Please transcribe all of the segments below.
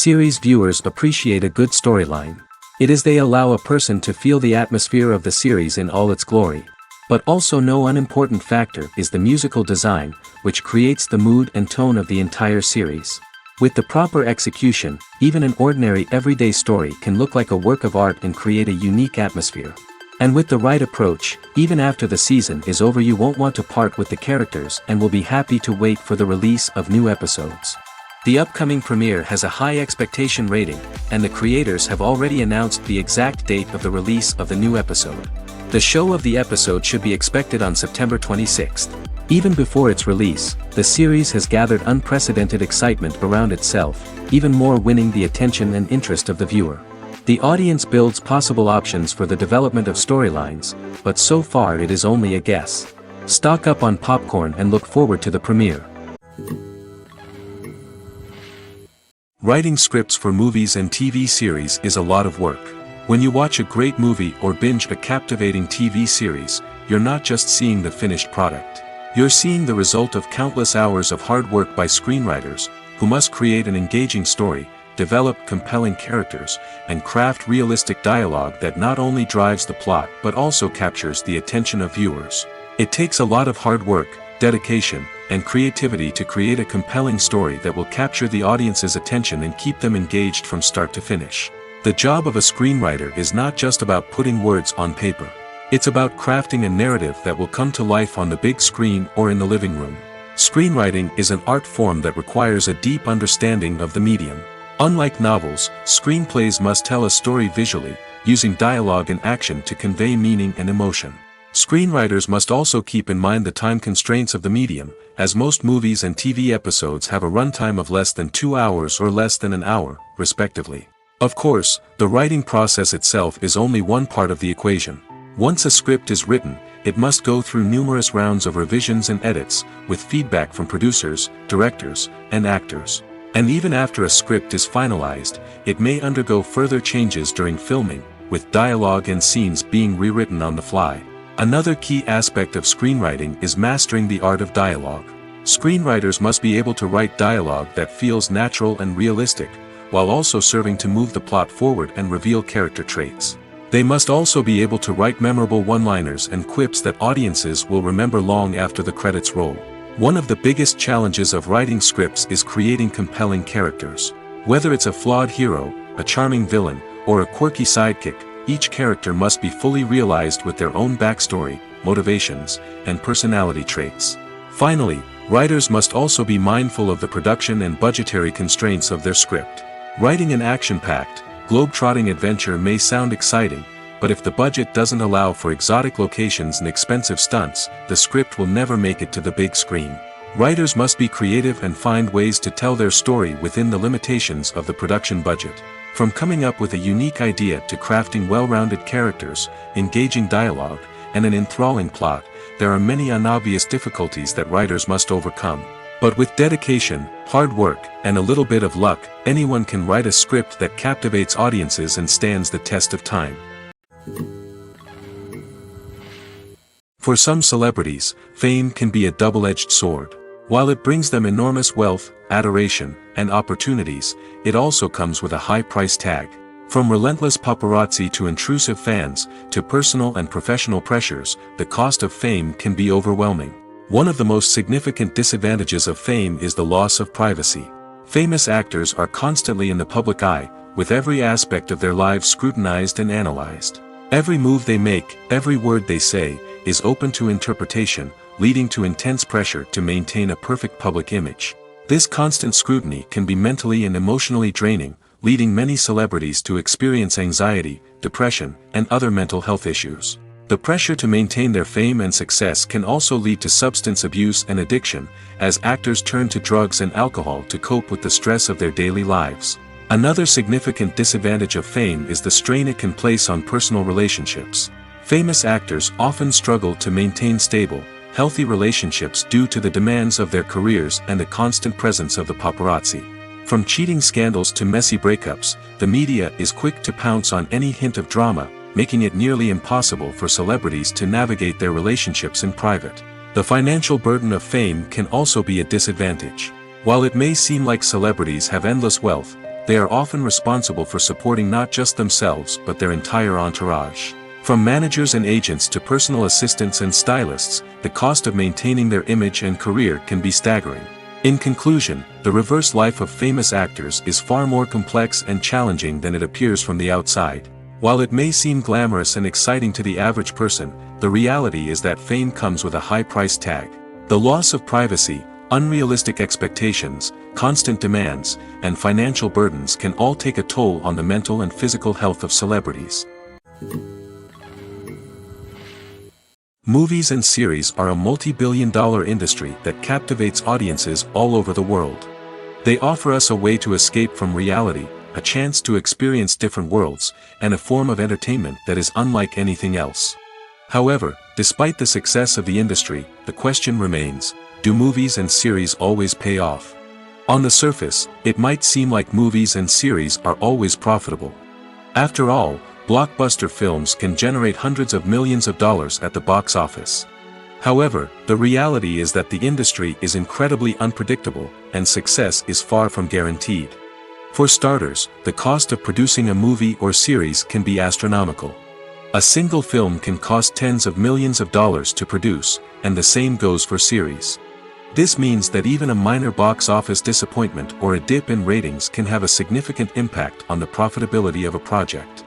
Series viewers appreciate a good storyline. It is they allow a person to feel the atmosphere of the series in all its glory. But also no unimportant factor is the musical design, which creates the mood and tone of the entire series. With the proper execution, even an ordinary everyday story can look like a work of art and create a unique atmosphere. And with the right approach, even after the season is over you won't want to part with the characters and will be happy to wait for the release of new episodes. The upcoming premiere has a high expectation rating, and the creators have already announced the exact date of the release of the new episode. The show of the episode should be expected on September 26th. Even before its release, the series has gathered unprecedented excitement around itself, even more winning the attention and interest of the viewer. The audience builds possible options for the development of storylines, but so far it is only a guess. Stock up on popcorn and look forward to the premiere. Writing scripts for movies and TV series is a lot of work. When you watch a great movie or binge a captivating TV series, you're not just seeing the finished product. You're seeing the result of countless hours of hard work by screenwriters, who must create an engaging story, develop compelling characters, and craft realistic dialogue that not only drives the plot but also captures the attention of viewers. It takes a lot of hard work, dedication, and creativity to create a compelling story that will capture the audience's attention and keep them engaged from start to finish. The job of a screenwriter is not just about putting words on paper. It's about crafting a narrative that will come to life on the big screen or in the living room. Screenwriting is an art form that requires a deep understanding of the medium. Unlike novels, screenplays must tell a story visually, using dialogue and action to convey meaning and emotion. Screenwriters must also keep in mind the time constraints of the medium, as most movies and TV episodes have a runtime of less than 2 hours or less than an hour, respectively. Of course, the writing process itself is only one part of the equation. Once a script is written, it must go through numerous rounds of revisions and edits, with feedback from producers, directors, and actors. And even after a script is finalized, it may undergo further changes during filming, with dialogue and scenes being rewritten on the fly. Another key aspect of screenwriting is mastering the art of dialogue. Screenwriters must be able to write dialogue that feels natural and realistic, while also serving to move the plot forward and reveal character traits. They must also be able to write memorable one-liners and quips that audiences will remember long after the credits roll. One of the biggest challenges of writing scripts is creating compelling characters. Whether it's a flawed hero, a charming villain, or a quirky sidekick, each character must be fully realized with their own backstory, motivations, and personality traits. Finally, writers must also be mindful of the production and budgetary constraints of their script. Writing an action-packed, globe-trotting adventure may sound exciting, but if the budget doesn't allow for exotic locations and expensive stunts, the script will never make it to the big screen. Writers must be creative and find ways to tell their story within the limitations of the production budget. From coming up with a unique idea to crafting well-rounded characters, engaging dialogue, and an enthralling plot, there are many unobvious difficulties that writers must overcome. But with dedication, hard work, and a little bit of luck, anyone can write a script that captivates audiences and stands the test of time. For some celebrities, fame can be a double-edged sword. While it brings them enormous wealth, adoration, and opportunities, it also comes with a high price tag. From relentless paparazzi to intrusive fans, to personal and professional pressures, the cost of fame can be overwhelming. One of the most significant disadvantages of fame is the loss of privacy. Famous actors are constantly in the public eye, with every aspect of their lives scrutinized and analyzed. Every move they make, every word they say, is open to interpretation, leading to intense pressure to maintain a perfect public image. This constant scrutiny can be mentally and emotionally draining, leading many celebrities to experience anxiety, depression, and other mental health issues. The pressure to maintain their fame and success can also lead to substance abuse and addiction, as actors turn to drugs and alcohol to cope with the stress of their daily lives. Another significant disadvantage of fame is the strain it can place on personal relationships. Famous actors often struggle to maintain stable, healthy relationships due to the demands of their careers and the constant presence of the paparazzi. From cheating scandals to messy breakups, the media is quick to pounce on any hint of drama, making it nearly impossible for celebrities to navigate their relationships in private. The financial burden of fame can also be a disadvantage. While it may seem like celebrities have endless wealth, they are often responsible for supporting not just themselves but their entire entourage. From managers and agents to personal assistants and stylists, the cost of maintaining their image and career can be staggering. In conclusion, the reverse life of famous actors is far more complex and challenging than it appears from the outside. While it may seem glamorous and exciting to the average person, the reality is that fame comes with a high price tag. The loss of privacy, unrealistic expectations, constant demands, and financial burdens can all take a toll on the mental and physical health of celebrities. Movies and series are a multi-billion-dollar industry that captivates audiences all over the world. They offer us a way to escape from reality, a chance to experience different worlds, and a form of entertainment that is unlike anything else. However, despite the success of the industry, the question remains, do movies and series always pay off? On the surface, it might seem like movies and series are always profitable. After all, blockbuster films can generate hundreds of millions of dollars at the box office. However, the reality is that the industry is incredibly unpredictable, and success is far from guaranteed. For starters, the cost of producing a movie or series can be astronomical. A single film can cost tens of millions of dollars to produce, and the same goes for series. This means that even a minor box office disappointment or a dip in ratings can have a significant impact on the profitability of a project.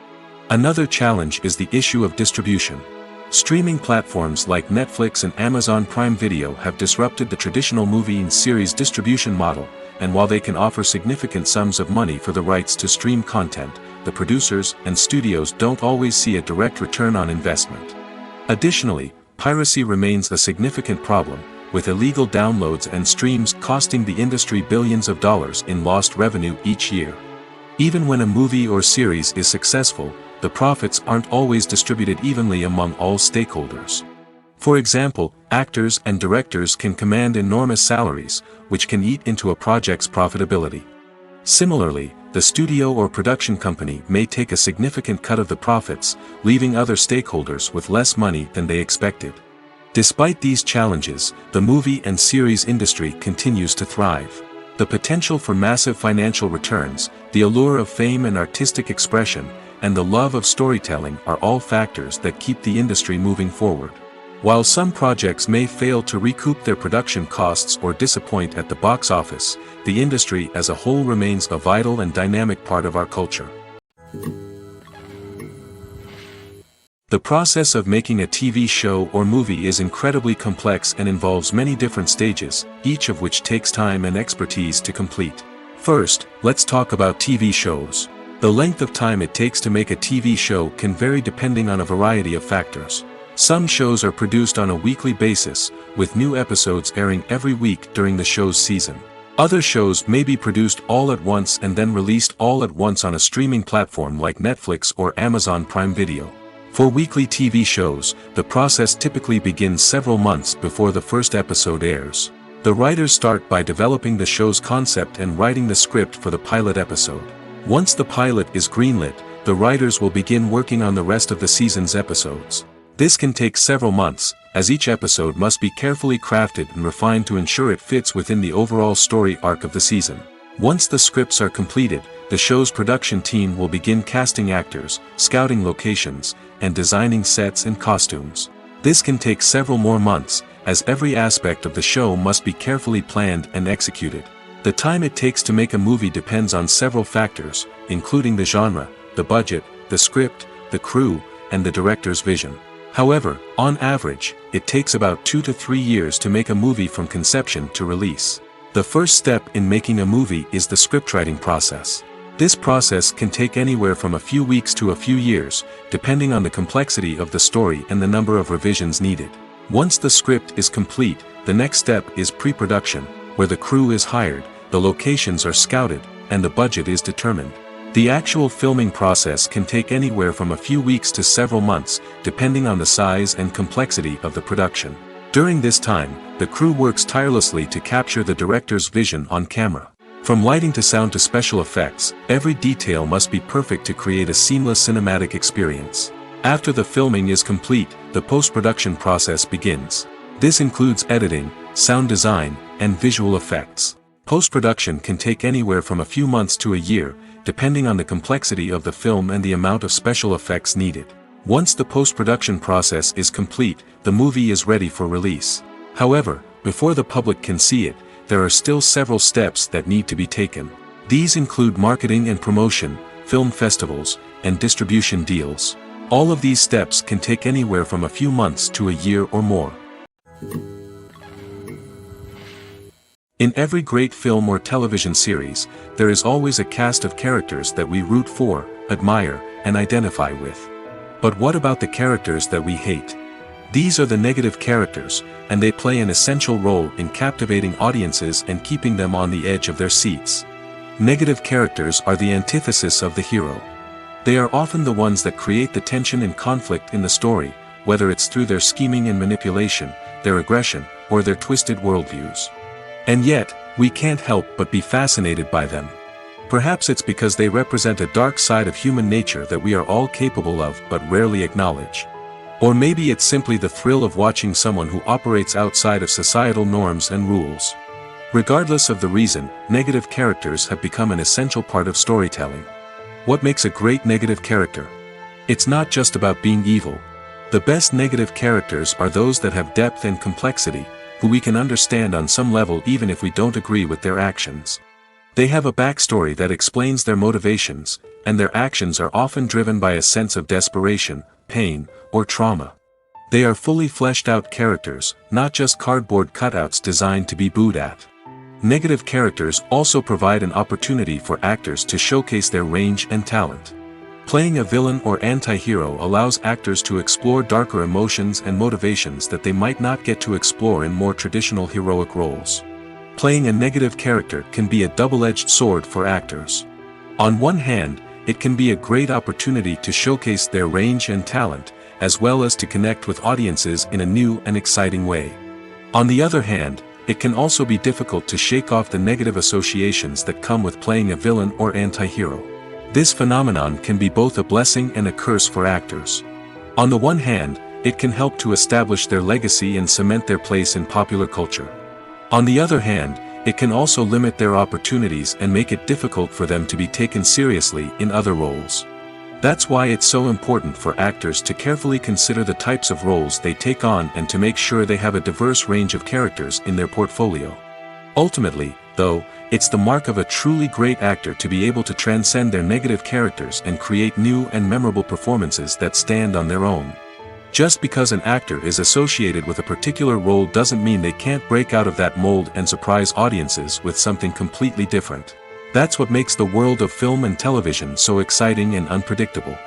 Another challenge is the issue of distribution. Streaming platforms like Netflix and Amazon Prime Video have disrupted the traditional movie and series distribution model, and while they can offer significant sums of money for the rights to stream content, the producers and studios don't always see a direct return on investment. Additionally, piracy remains a significant problem, with illegal downloads and streams costing the industry billions of dollars in lost revenue each year. Even when a movie or series is successful, the profits aren't always distributed evenly among all stakeholders. For example, actors and directors can command enormous salaries, which can eat into a project's profitability. Similarly, the studio or production company may take a significant cut of the profits, leaving other stakeholders with less money than they expected. Despite these challenges, the movie and series industry continues to thrive. The potential for massive financial returns, the allure of fame and artistic expression, and the love of storytelling are all factors that keep the industry moving forward. While some projects may fail to recoup their production costs or disappoint at the box office, the industry as a whole remains a vital and dynamic part of our culture. The process of making a TV show or movie is incredibly complex and involves many different stages, each of which takes time and expertise to complete. First, let's talk about TV shows. The length of time it takes to make a TV show can vary depending on a variety of factors. Some shows are produced on a weekly basis, with new episodes airing every week during the show's season. Other shows may be produced all at once and then released all at once on a streaming platform like Netflix or Amazon Prime Video. For weekly TV shows, the process typically begins several months before the first episode airs. The writers start by developing the show's concept and writing the script for the pilot episode. Once the pilot is greenlit, the writers will begin working on the rest of the season's episodes. This can take several months, as each episode must be carefully crafted and refined to ensure it fits within the overall story arc of the season. Once the scripts are completed, the show's production team will begin casting actors, scouting locations, and designing sets and costumes. This can take several more months, as every aspect of the show must be carefully planned and executed. The time it takes to make a movie depends on several factors, including the genre, the budget, the script, the crew, and the director's vision. However, on average, it takes about 2 to 3 years to make a movie from conception to release. The first step in making a movie is the scriptwriting process. This process can take anywhere from a few weeks to a few years, depending on the complexity of the story and the number of revisions needed. Once the script is complete, the next step is pre-production, where the crew is hired, the locations are scouted, and the budget is determined. The actual filming process can take anywhere from a few weeks to several months, depending on the size and complexity of the production. During this time, the crew works tirelessly to capture the director's vision on camera. From lighting to sound to special effects, every detail must be perfect to create a seamless cinematic experience. After the filming is complete, the post-production process begins. This includes editing, sound design, and visual effects. Post-production can take anywhere from a few months to a year, depending on the complexity of the film and the amount of special effects needed. Once the post-production process is complete, the movie is ready for release. However, before the public can see it, there are still several steps that need to be taken. These include marketing and promotion, film festivals, and distribution deals. All of these steps can take anywhere from a few months to a year or more. In every great film or television series, there is always a cast of characters that we root for, admire, and identify with. But what about the characters that we hate? These are the negative characters, and they play an essential role in captivating audiences and keeping them on the edge of their seats. Negative characters are the antithesis of the hero. They are often the ones that create the tension and conflict in the story, whether it's through their scheming and manipulation, their aggression, or their twisted worldviews. And yet, we can't help but be fascinated by them. Perhaps it's because they represent a dark side of human nature that we are all capable of but rarely acknowledge. Or maybe it's simply the thrill of watching someone who operates outside of societal norms and rules. Regardless of the reason, negative characters have become an essential part of storytelling. What makes a great negative character? It's not just about being evil. The best negative characters are those that have depth and complexity, who we can understand on some level even if we don't agree with their actions. They have a backstory that explains their motivations, and their actions are often driven by a sense of desperation, pain, or trauma. They are fully fleshed out characters, not just cardboard cutouts designed to be booed at. Negative characters also provide an opportunity for actors to showcase their range and talent. Playing a villain or anti-hero allows actors to explore darker emotions and motivations that they might not get to explore in more traditional heroic roles. Playing a negative character can be a double-edged sword for actors. On one hand, it can be a great opportunity to showcase their range and talent, as well as to connect with audiences in a new and exciting way. On the other hand, it can also be difficult to shake off the negative associations that come with playing a villain or anti-hero. This phenomenon can be both a blessing and a curse for actors. On the one hand, it can help to establish their legacy and cement their place in popular culture. On the other hand, it can also limit their opportunities and make it difficult for them to be taken seriously in other roles. That's why it's so important for actors to carefully consider the types of roles they take on and to make sure they have a diverse range of characters in their portfolio. Ultimately, though, it's the mark of a truly great actor to be able to transcend their negative characters and create new and memorable performances that stand on their own. Just because an actor is associated with a particular role doesn't mean they can't break out of that mold and surprise audiences with something completely different. That's what makes the world of film and television so exciting and unpredictable.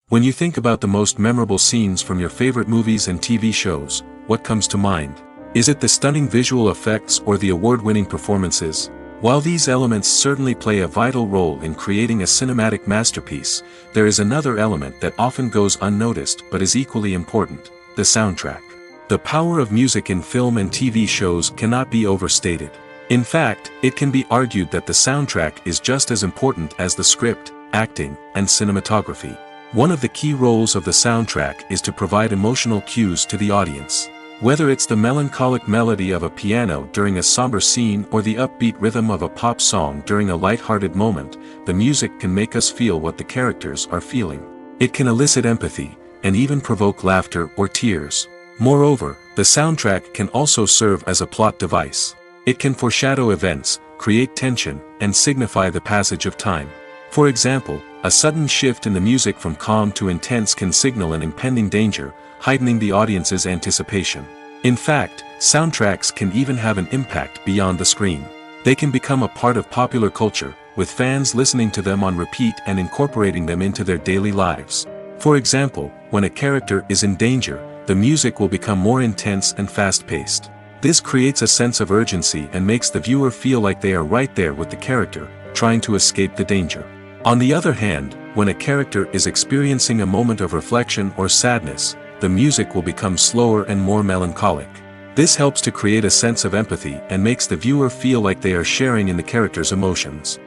When you think about the most memorable scenes from your favorite movies and TV shows, what comes to mind? Is it the stunning visual effects or the award-winning performances? While these elements certainly play a vital role in creating a cinematic masterpiece, there is another element that often goes unnoticed but is equally important: the soundtrack. The power of music in film and TV shows cannot be overstated. In fact, it can be argued that the soundtrack is just as important as the script, acting, and cinematography. One of the key roles of the soundtrack is to provide emotional cues to the audience. Whether it's the melancholic melody of a piano during a somber scene or the upbeat rhythm of a pop song during a light-hearted moment, the music can make us feel what the characters are feeling. It can elicit empathy, and even provoke laughter or tears. Moreover, the soundtrack can also serve as a plot device. It can foreshadow events, create tension, and signify the passage of time. For example, a sudden shift in the music from calm to intense can signal an impending danger, heightening the audience's anticipation. In fact, soundtracks can even have an impact beyond the screen. They can become a part of popular culture, with fans listening to them on repeat and incorporating them into their daily lives. For example, when a character is in danger, the music will become more intense and fast-paced. This creates a sense of urgency and makes the viewer feel like they are right there with the character, trying to escape the danger. On the other hand, when a character is experiencing a moment of reflection or sadness, the music will become slower and more melancholic. This helps to create a sense of empathy and makes the viewer feel like they are sharing in the character's emotions.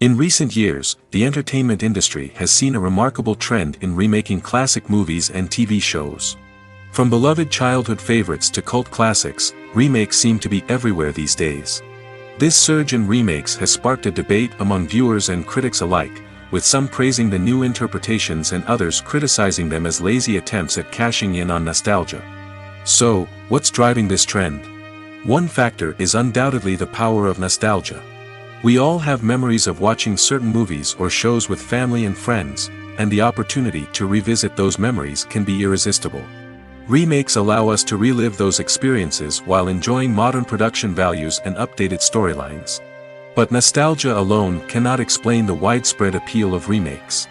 In recent years, the entertainment industry has seen a remarkable trend in remaking classic movies and TV shows. From beloved childhood favorites to cult classics, remakes seem to be everywhere these days. This surge in remakes has sparked a debate among viewers and critics alike, with some praising the new interpretations and others criticizing them as lazy attempts at cashing in on nostalgia. So, what's driving this trend? One factor is undoubtedly the power of nostalgia. We all have memories of watching certain movies or shows with family and friends, and the opportunity to revisit those memories can be irresistible. Remakes allow us to relive those experiences while enjoying modern production values and updated storylines. But nostalgia alone cannot explain the widespread appeal of remakes.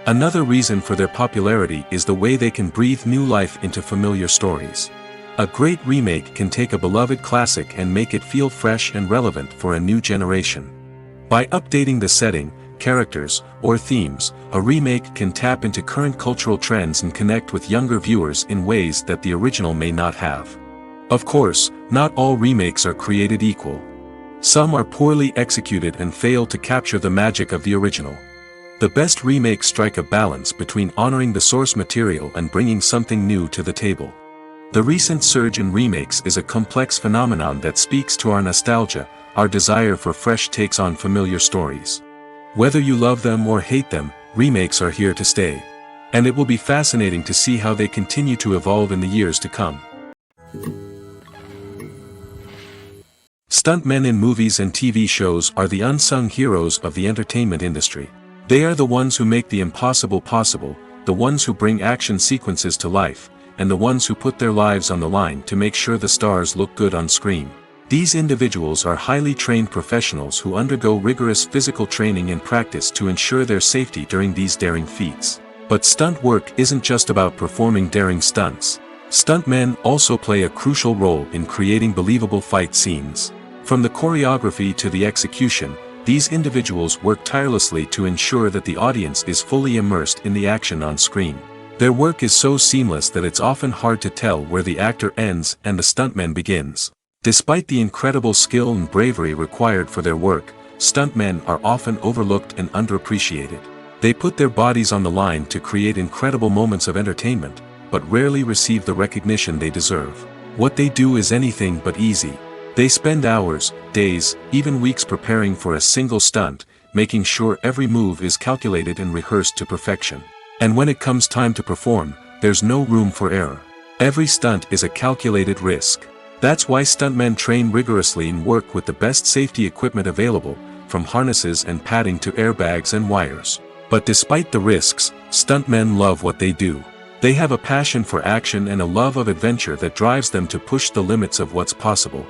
Another reason for their popularity is the way they can breathe new life into familiar stories. A great remake can take a beloved classic and make it feel fresh and relevant for a new generation. By updating the setting, characters, or themes, a remake can tap into current cultural trends and connect with younger viewers in ways that the original may not have. Of course, not all remakes are created equal. Some are poorly executed and fail to capture the magic of the original. The best remakes strike a balance between honoring the source material and bringing something new to the table. The recent surge in remakes is a complex phenomenon that speaks to our nostalgia, our desire for fresh takes on familiar stories. Whether you love them or hate them, remakes are here to stay. And it will be fascinating to see how they continue to evolve in the years to come. Stuntmen in movies and TV shows are the unsung heroes of the entertainment industry. They are the ones who make the impossible possible, the ones who bring action sequences to life, and the ones who put their lives on the line to make sure the stars look good on screen. These individuals are highly trained professionals who undergo rigorous physical training and practice to ensure their safety during these daring feats. But stunt work isn't just about performing daring stunts. Stuntmen also play a crucial role in creating believable fight scenes. From the choreography to the execution, these individuals work tirelessly to ensure that the audience is fully immersed in the action on screen. Their work is so seamless that it's often hard to tell where the actor ends and the stuntman begins. Despite the incredible skill and bravery required for their work, stuntmen are often overlooked and underappreciated. They put their bodies on the line to create incredible moments of entertainment, but rarely receive the recognition they deserve. What they do is anything but easy. They spend hours, days, even weeks preparing for a single stunt, making sure every move is calculated and rehearsed to perfection. And when it comes time to perform, there's no room for error. Every stunt is a calculated risk. That's why stuntmen train rigorously and work with the best safety equipment available, from harnesses and padding to airbags and wires. But despite the risks, stuntmen love what they do. They have a passion for action and a love of adventure that drives them to push the limits of what's possible.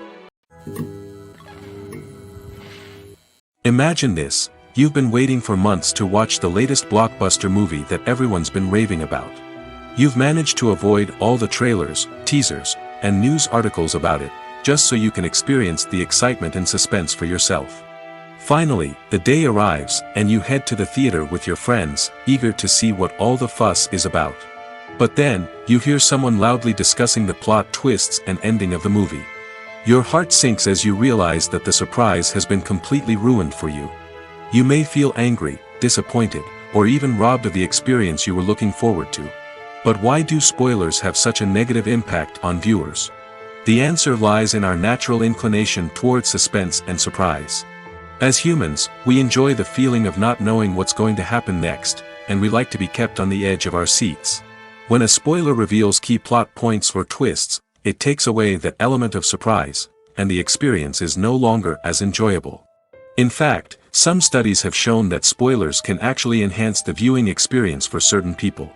Imagine this: you've been waiting for months to watch the latest blockbuster movie that everyone's been raving about. You've managed to avoid all the trailers, teasers, and news articles about it, just so you can experience the excitement and suspense for yourself. Finally, the day arrives, and you head to the theater with your friends, eager to see what all the fuss is about. But then, you hear someone loudly discussing the plot twists and ending of the movie. Your heart sinks as you realize that the surprise has been completely ruined for you. You may feel angry, disappointed, or even robbed of the experience you were looking forward to. But why do spoilers have such a negative impact on viewers? The answer lies in our natural inclination towards suspense and surprise. As humans, we enjoy the feeling of not knowing what's going to happen next, and we like to be kept on the edge of our seats. When a spoiler reveals key plot points or twists, it takes away that element of surprise, and the experience is no longer as enjoyable. In fact, some studies have shown that spoilers can actually enhance the viewing experience for certain people.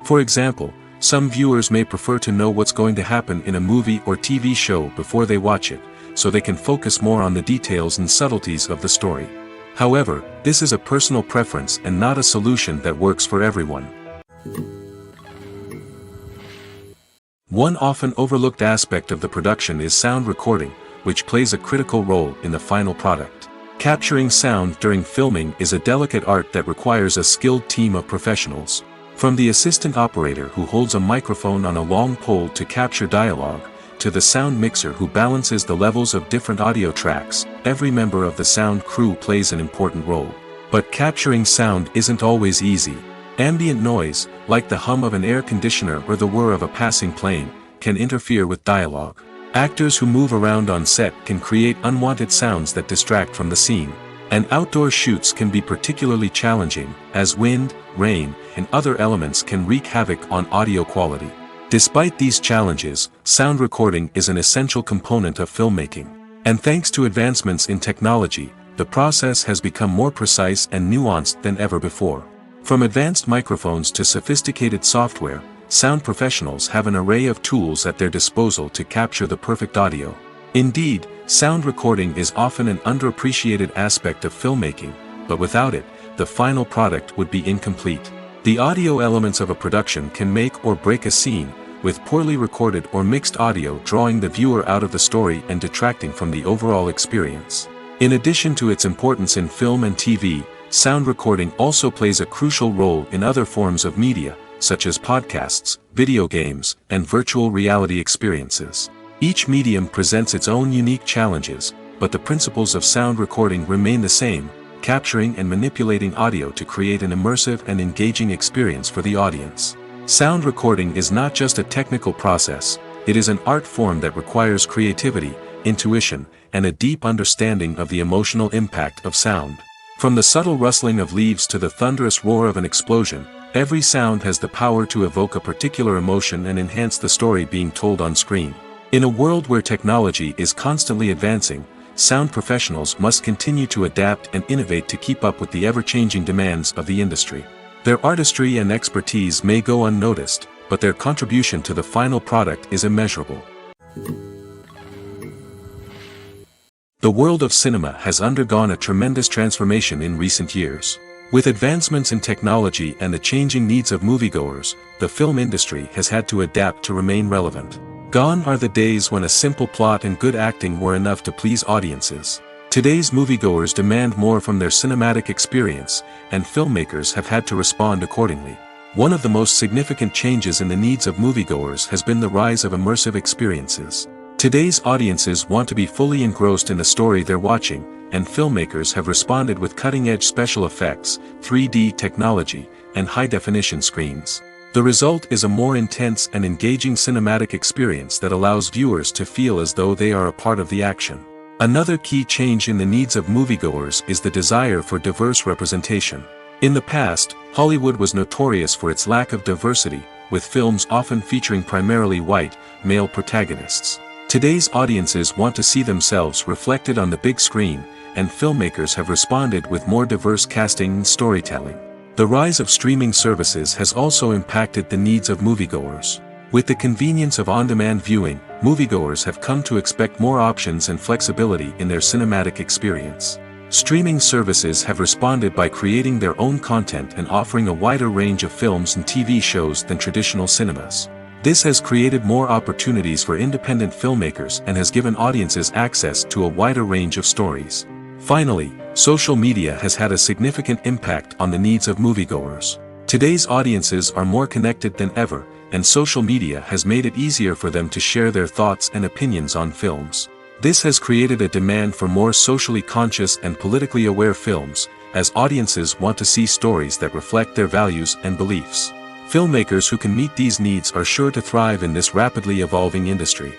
For example, some viewers may prefer to know what's going to happen in a movie or TV show before they watch it, so they can focus more on the details and subtleties of the story. However, this is a personal preference and not a solution that works for everyone. One often overlooked aspect of the production is sound recording, which plays a critical role in the final product. Capturing sound during filming is a delicate art that requires a skilled team of professionals. From the assistant operator who holds a microphone on a long pole to capture dialogue, to the sound mixer who balances the levels of different audio tracks, every member of the sound crew plays an important role. But capturing sound isn't always easy. Ambient noise, like the hum of an air conditioner or the whir of a passing plane, can interfere with dialogue. Actors who move around on set can create unwanted sounds that distract from the scene. And outdoor shoots can be particularly challenging, as wind, rain, and other elements can wreak havoc on audio quality. Despite these challenges, sound recording is an essential component of filmmaking. And thanks to advancements in technology, the process has become more precise and nuanced than ever before. From advanced microphones to sophisticated software, sound professionals have an array of tools at their disposal to capture the perfect audio. Indeed, sound recording is often an underappreciated aspect of filmmaking, but without it, the final product would be incomplete. The audio elements of a production can make or break a scene, with poorly recorded or mixed audio drawing the viewer out of the story and detracting from the overall experience. In addition to its importance in film and TV, sound recording also plays a crucial role in other forms of media, such as podcasts, video games, and virtual reality experiences. Each medium presents its own unique challenges, but the principles of sound recording remain the same, capturing and manipulating audio to create an immersive and engaging experience for the audience. Sound recording is not just a technical process, it is an art form that requires creativity, intuition, and a deep understanding of the emotional impact of sound. From the subtle rustling of leaves to the thunderous roar of an explosion, every sound has the power to evoke a particular emotion and enhance the story being told on screen. In a world where technology is constantly advancing, sound professionals must continue to adapt and innovate to keep up with the ever-changing demands of the industry. Their artistry and expertise may go unnoticed, but their contribution to the final product is immeasurable. The world of cinema has undergone a tremendous transformation in recent years. With advancements in technology and the changing needs of moviegoers, the film industry has had to adapt to remain relevant. Gone are the days when a simple plot and good acting were enough to please audiences. Today's moviegoers demand more from their cinematic experience, and filmmakers have had to respond accordingly. One of the most significant changes in the needs of moviegoers has been the rise of immersive experiences. Today's audiences want to be fully engrossed in the story they're watching, and filmmakers have responded with cutting-edge special effects, 3D technology, and high-definition screens. The result is a more intense and engaging cinematic experience that allows viewers to feel as though they are a part of the action. Another key change in the needs of moviegoers is the desire for diverse representation. In the past, Hollywood was notorious for its lack of diversity, with films often featuring primarily white, male protagonists. Today's audiences want to see themselves reflected on the big screen, and filmmakers have responded with more diverse casting and storytelling. The rise of streaming services has also impacted the needs of moviegoers. With the convenience of on-demand viewing, moviegoers have come to expect more options and flexibility in their cinematic experience. Streaming services have responded by creating their own content and offering a wider range of films and TV shows than traditional cinemas. This has created more opportunities for independent filmmakers and has given audiences access to a wider range of stories. Finally, social media has had a significant impact on the needs of moviegoers. Today's audiences are more connected than ever, and social media has made it easier for them to share their thoughts and opinions on films. This has created a demand for more socially conscious and politically aware films, as audiences want to see stories that reflect their values and beliefs. Filmmakers who can meet these needs are sure to thrive in this rapidly evolving industry.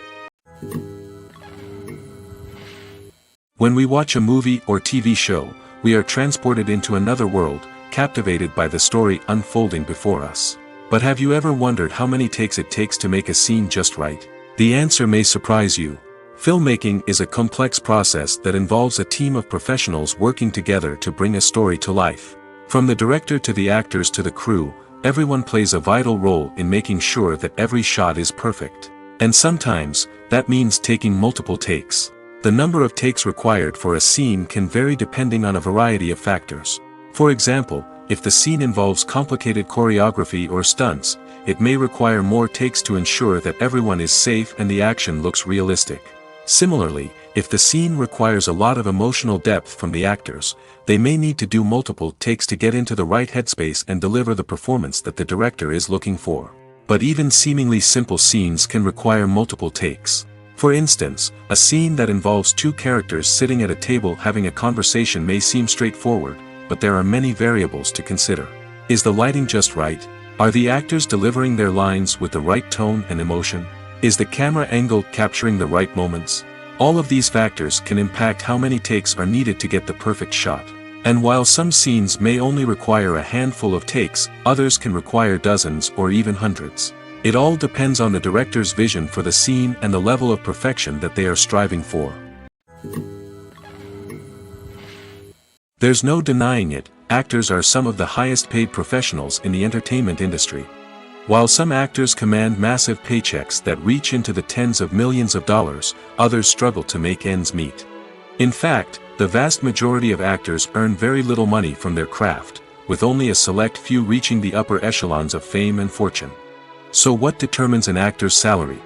When we watch a movie or TV show, we are transported into another world, captivated by the story unfolding before us. But have you ever wondered how many takes it takes to make a scene just right? The answer may surprise you. Filmmaking is a complex process that involves a team of professionals working together to bring a story to life. From the director to the actors to the crew, everyone plays a vital role in making sure that every shot is perfect. And sometimes, that means taking multiple takes. The number of takes required for a scene can vary depending on a variety of factors. For example, if the scene involves complicated choreography or stunts, it may require more takes to ensure that everyone is safe and the action looks realistic. Similarly, if the scene requires a lot of emotional depth from the actors, they may need to do multiple takes to get into the right headspace and deliver the performance that the director is looking for. But even seemingly simple scenes can require multiple takes. For instance, a scene that involves two characters sitting at a table having a conversation may seem straightforward, but there are many variables to consider. Is the lighting just right? Are the actors delivering their lines with the right tone and emotion? Is the camera angle capturing the right moments? All of these factors can impact how many takes are needed to get the perfect shot. And while some scenes may only require a handful of takes, others can require dozens or even hundreds. It all depends on the director's vision for the scene and the level of perfection that they are striving for. There's no denying it, actors are some of the highest paid professionals in the entertainment industry. While some actors command massive paychecks that reach into the tens of millions of dollars, others struggle to make ends meet. In fact, the vast majority of actors earn very little money from their craft, with only a select few reaching the upper echelons of fame and fortune. So what determines an actor's salary?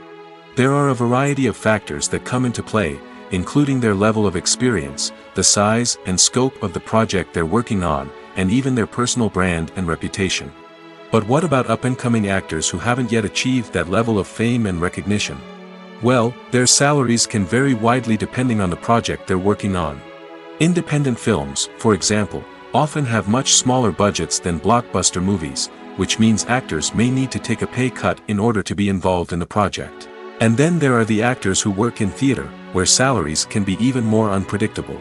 There are a variety of factors that come into play, including their level of experience, the size and scope of the project they're working on, and even their personal brand and reputation. But what about up-and-coming actors who haven't yet achieved that level of fame and recognition? Well, their salaries can vary widely depending on the project they're working on. Independent films, for example, often have much smaller budgets than blockbuster movies, which means actors may need to take a pay cut in order to be involved in the project. And then there are the actors who work in theater, where salaries can be even more unpredictable.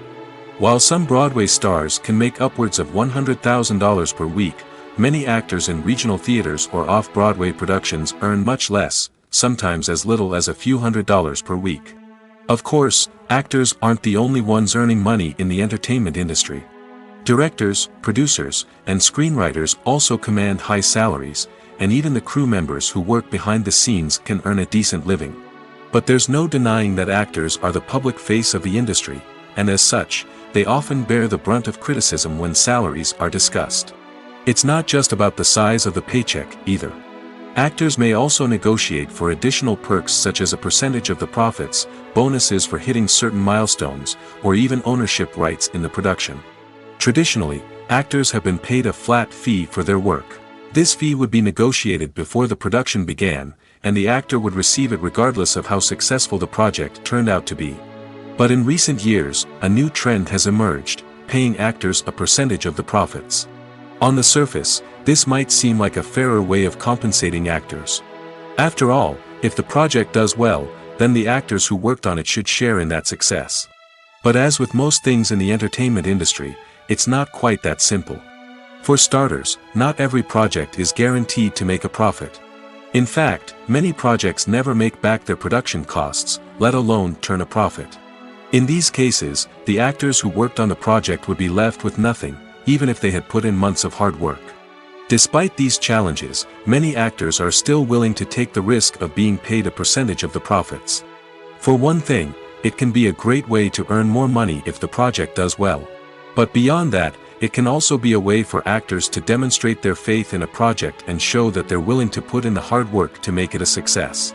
While some Broadway stars can make upwards of $100,000 per week, many actors in regional theaters or off-Broadway productions earn much less, sometimes as little as a few $100s per week. Of course, actors aren't the only ones earning money in the entertainment industry. Directors, producers, and screenwriters also command high salaries, and even the crew members who work behind the scenes can earn a decent living. But there's no denying that actors are the public face of the industry, and as such, they often bear the brunt of criticism when salaries are discussed. It's not just about the size of the paycheck, either. Actors may also negotiate for additional perks such as a percentage of the profits, bonuses for hitting certain milestones, or even ownership rights in the production. Traditionally, actors have been paid a flat fee for their work. This fee would be negotiated before the production began, and the actor would receive it regardless of how successful the project turned out to be. But in recent years, a new trend has emerged, paying actors a percentage of the profits. On the surface, this might seem like a fairer way of compensating actors. After all, if the project does well, then the actors who worked on it should share in that success. But as with most things in the entertainment industry, it's not quite that simple. For starters, not every project is guaranteed to make a profit. In fact, many projects never make back their production costs, let alone turn a profit. In these cases, the actors who worked on the project would be left with nothing, even if they had put in months of hard work. Despite these challenges, many actors are still willing to take the risk of being paid a percentage of the profits. For one thing, it can be a great way to earn more money if the project does well. But beyond that, it can also be a way for actors to demonstrate their faith in a project and show that they're willing to put in the hard work to make it a success.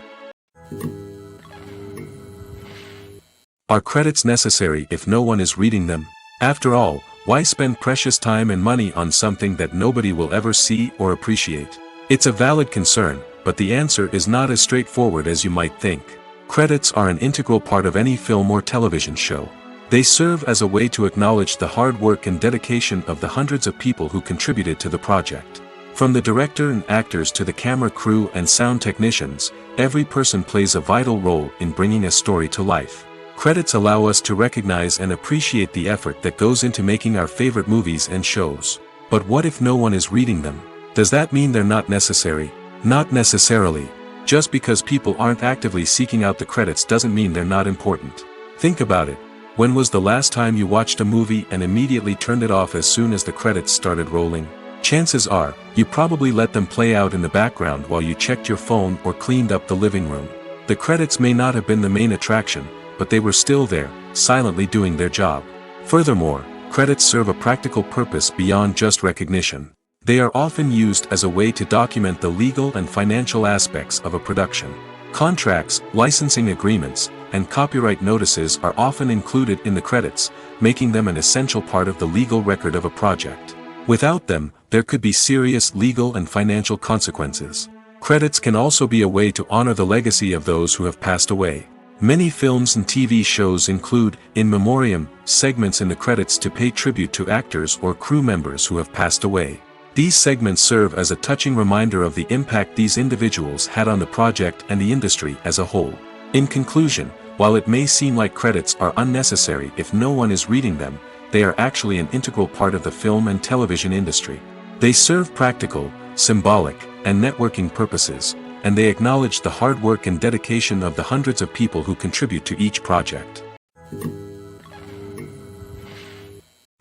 Are credits necessary if no one is reading them? After all, why spend precious time and money on something that nobody will ever see or appreciate? It's a valid concern, but the answer is not as straightforward as you might think. Credits are an integral part of any film or television show. They serve as a way to acknowledge the hard work and dedication of the hundreds of people who contributed to the project. From the director and actors to the camera crew and sound technicians, every person plays a vital role in bringing a story to life. Credits allow us to recognize and appreciate the effort that goes into making our favorite movies and shows. But what if no one is reading them? Does that mean they're not necessary? Not necessarily. Just because people aren't actively seeking out the credits doesn't mean they're not important. Think about it. When was the last time you watched a movie and immediately turned it off as soon as the credits started rolling? Chances are, you probably let them play out in the background while you checked your phone or cleaned up the living room. The credits may not have been the main attraction, but they were still there, silently doing their job. Furthermore, credits serve a practical purpose beyond just recognition. They are often used as a way to document the legal and financial aspects of a production. Contracts, licensing agreements, and copyright notices are often included in the credits, making them an essential part of the legal record of a project. Without them, there could be serious legal and financial consequences. Credits can also be a way to honor the legacy of those who have passed away. Many films and TV shows include, in memoriam, segments in the credits to pay tribute to actors or crew members who have passed away. These segments serve as a touching reminder of the impact these individuals had on the project and the industry as a whole. In conclusion, while it may seem like credits are unnecessary if no one is reading them, they are actually an integral part of the film and television industry. They serve practical, symbolic, and networking purposes, and they acknowledge the hard work and dedication of the hundreds of people who contribute to each project.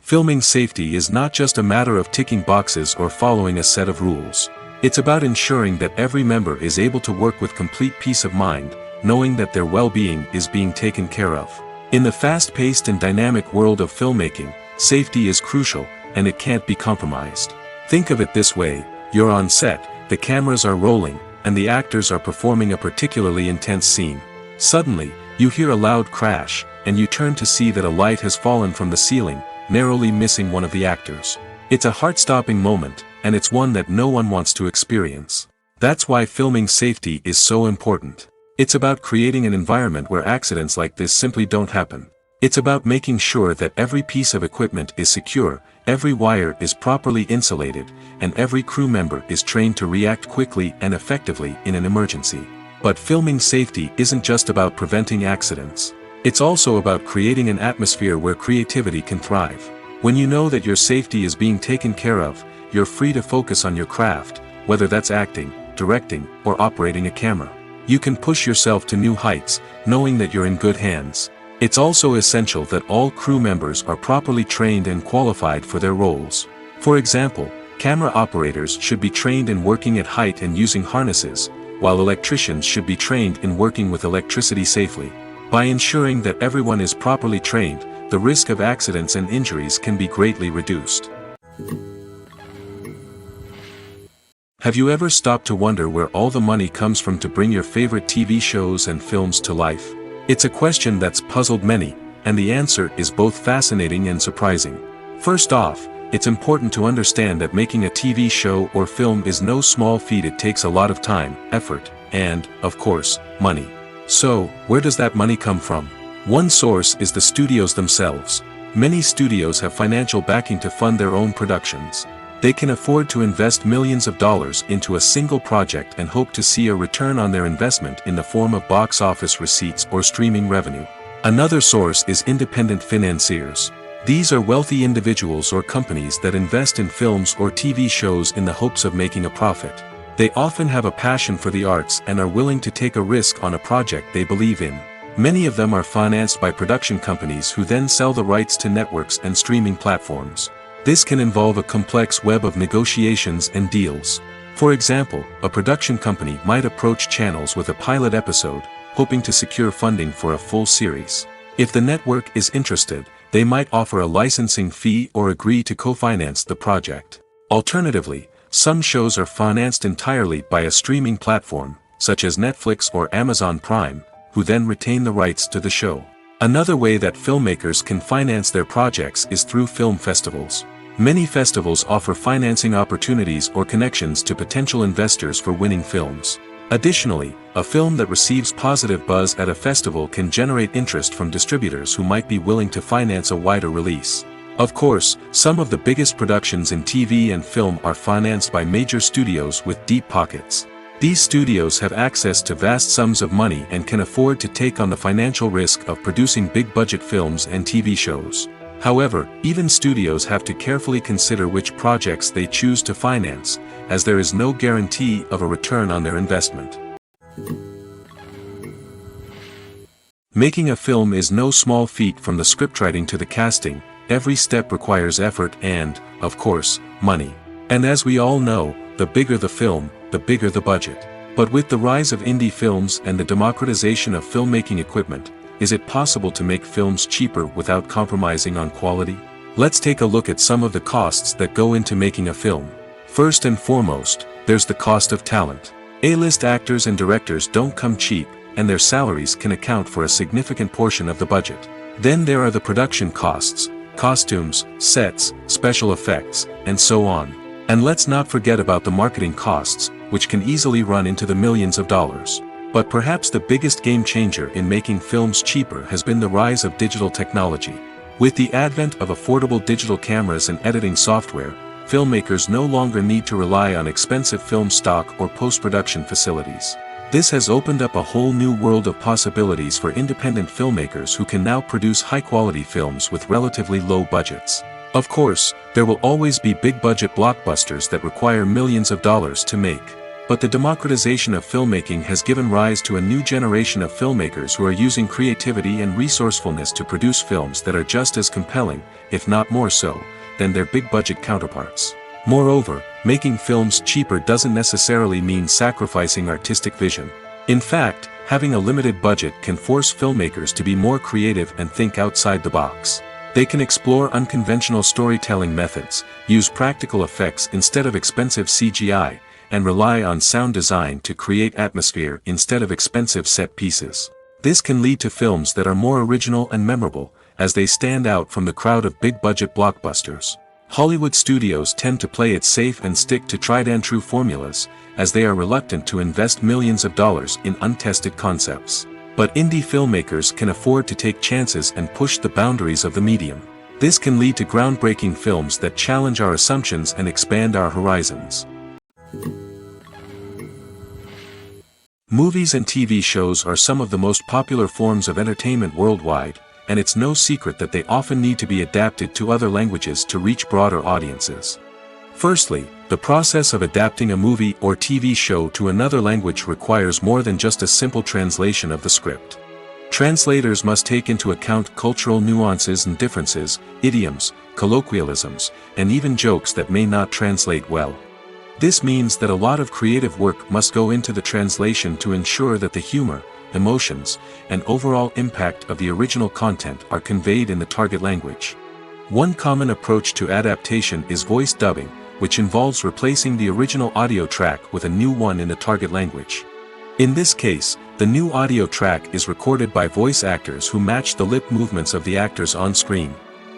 Filming safety is not just a matter of ticking boxes or following a set of rules. It's about ensuring that every member is able to work with complete peace of mind, knowing that their well-being is being taken care of. In the fast-paced and dynamic world of filmmaking, safety is crucial, and it can't be compromised. Think of it this way: you're on set, the cameras are rolling, and the actors are performing a particularly intense scene. Suddenly, you hear a loud crash, and you turn to see that a light has fallen from the ceiling, narrowly missing one of the actors. It's a heart-stopping moment, and it's one that no one wants to experience. That's why filming safety is so important. It's about creating an environment where accidents like this simply don't happen. It's about making sure that every piece of equipment is secure, every wire is properly insulated, and every crew member is trained to react quickly and effectively in an emergency. But filming safety isn't just about preventing accidents. It's also about creating an atmosphere where creativity can thrive. When you know that your safety is being taken care of, you're free to focus on your craft, whether that's acting, directing, or operating a camera. You can push yourself to new heights, knowing that you're in good hands. It's also essential that all crew members are properly trained and qualified for their roles. For example, camera operators should be trained in working at height and using harnesses, while electricians should be trained in working with electricity safely. By ensuring that everyone is properly trained, the risk of accidents and injuries can be greatly reduced. Have you ever stopped to wonder where all the money comes from to bring your favorite TV shows and films to life? It's a question that's puzzled many, and the answer is both fascinating and surprising. First off, it's important to understand that making a TV show or film is no small feat. It takes a lot of time, effort, and, of course, money. So, where does that money come from? One source is the studios themselves. Many studios have financial backing to fund their own productions. They can afford to invest millions of dollars into a single project and hope to see a return on their investment in the form of box office receipts or streaming revenue. Another source is independent financiers. These are wealthy individuals or companies that invest in films or TV shows in the hopes of making a profit. They often have a passion for the arts and are willing to take a risk on a project they believe in. Many of them are financed by production companies who then sell the rights to networks and streaming platforms. This can involve a complex web of negotiations and deals. For example, a production company might approach channels with a pilot episode, hoping to secure funding for a full series. If the network is interested, they might offer a licensing fee or agree to co-finance the project. Alternatively, some shows are financed entirely by a streaming platform, such as Netflix or Amazon Prime, who then retain the rights to the show. Another way that filmmakers can finance their projects is through film festivals. Many festivals offer financing opportunities or connections to potential investors for winning films. Additionally, a film that receives positive buzz at a festival can generate interest from distributors who might be willing to finance a wider release. Of course, some of the biggest productions in TV and film are financed by major studios with deep pockets. These studios have access to vast sums of money and can afford to take on the financial risk of producing big-budget films and TV shows. However, even studios have to carefully consider which projects they choose to finance, as there is no guarantee of a return on their investment. Making a film is no small feat. From the scriptwriting to the casting, every step requires effort and, of course, money. And as we all know, the bigger the film, the bigger the budget. But with the rise of indie films and the democratization of filmmaking equipment, is it possible to make films cheaper without compromising on quality? Let's take a look at some of the costs that go into making a film. First and foremost, there's the cost of talent. A-list actors and directors don't come cheap, and their salaries can account for a significant portion of the budget. Then there are the production costs, costumes, sets, special effects, and so on. And let's not forget about the marketing costs, which can easily run into the millions of dollars. But perhaps the biggest game changer in making films cheaper has been the rise of digital technology. With the advent of affordable digital cameras and editing software, filmmakers no longer need to rely on expensive film stock or post-production facilities. This has opened up a whole new world of possibilities for independent filmmakers who can now produce high-quality films with relatively low budgets. Of course, there will always be big-budget blockbusters that require millions of dollars to make. But the democratization of filmmaking has given rise to a new generation of filmmakers who are using creativity and resourcefulness to produce films that are just as compelling, if not more so, than their big-budget counterparts. Moreover, making films cheaper doesn't necessarily mean sacrificing artistic vision. In fact, having a limited budget can force filmmakers to be more creative and think outside the box. They can explore unconventional storytelling methods, use practical effects instead of expensive CGI, and rely on sound design to create atmosphere instead of expensive set pieces. This can lead to films that are more original and memorable, as they stand out from the crowd of big-budget blockbusters. Hollywood studios tend to play it safe and stick to tried-and-true formulas, as they are reluctant to invest millions of dollars in untested concepts. But indie filmmakers can afford to take chances and push the boundaries of the medium. This can lead to groundbreaking films that challenge our assumptions and expand our horizons. Movies and TV shows are some of the most popular forms of entertainment worldwide, and it's no secret that they often need to be adapted to other languages to reach broader audiences. Firstly, the process of adapting a movie or TV show to another language requires more than just a simple translation of the script. Translators must take into account cultural nuances and differences, idioms, colloquialisms, and even jokes that may not translate well. This means that a lot of creative work must go into the translation to ensure that the humor, emotions, and overall impact of the original content are conveyed in the target language. One common approach to adaptation is voice dubbing, which involves replacing the original audio track with a new one in the target language. In this case, the new audio track is recorded by voice actors who match the lip movements of the actors on screen.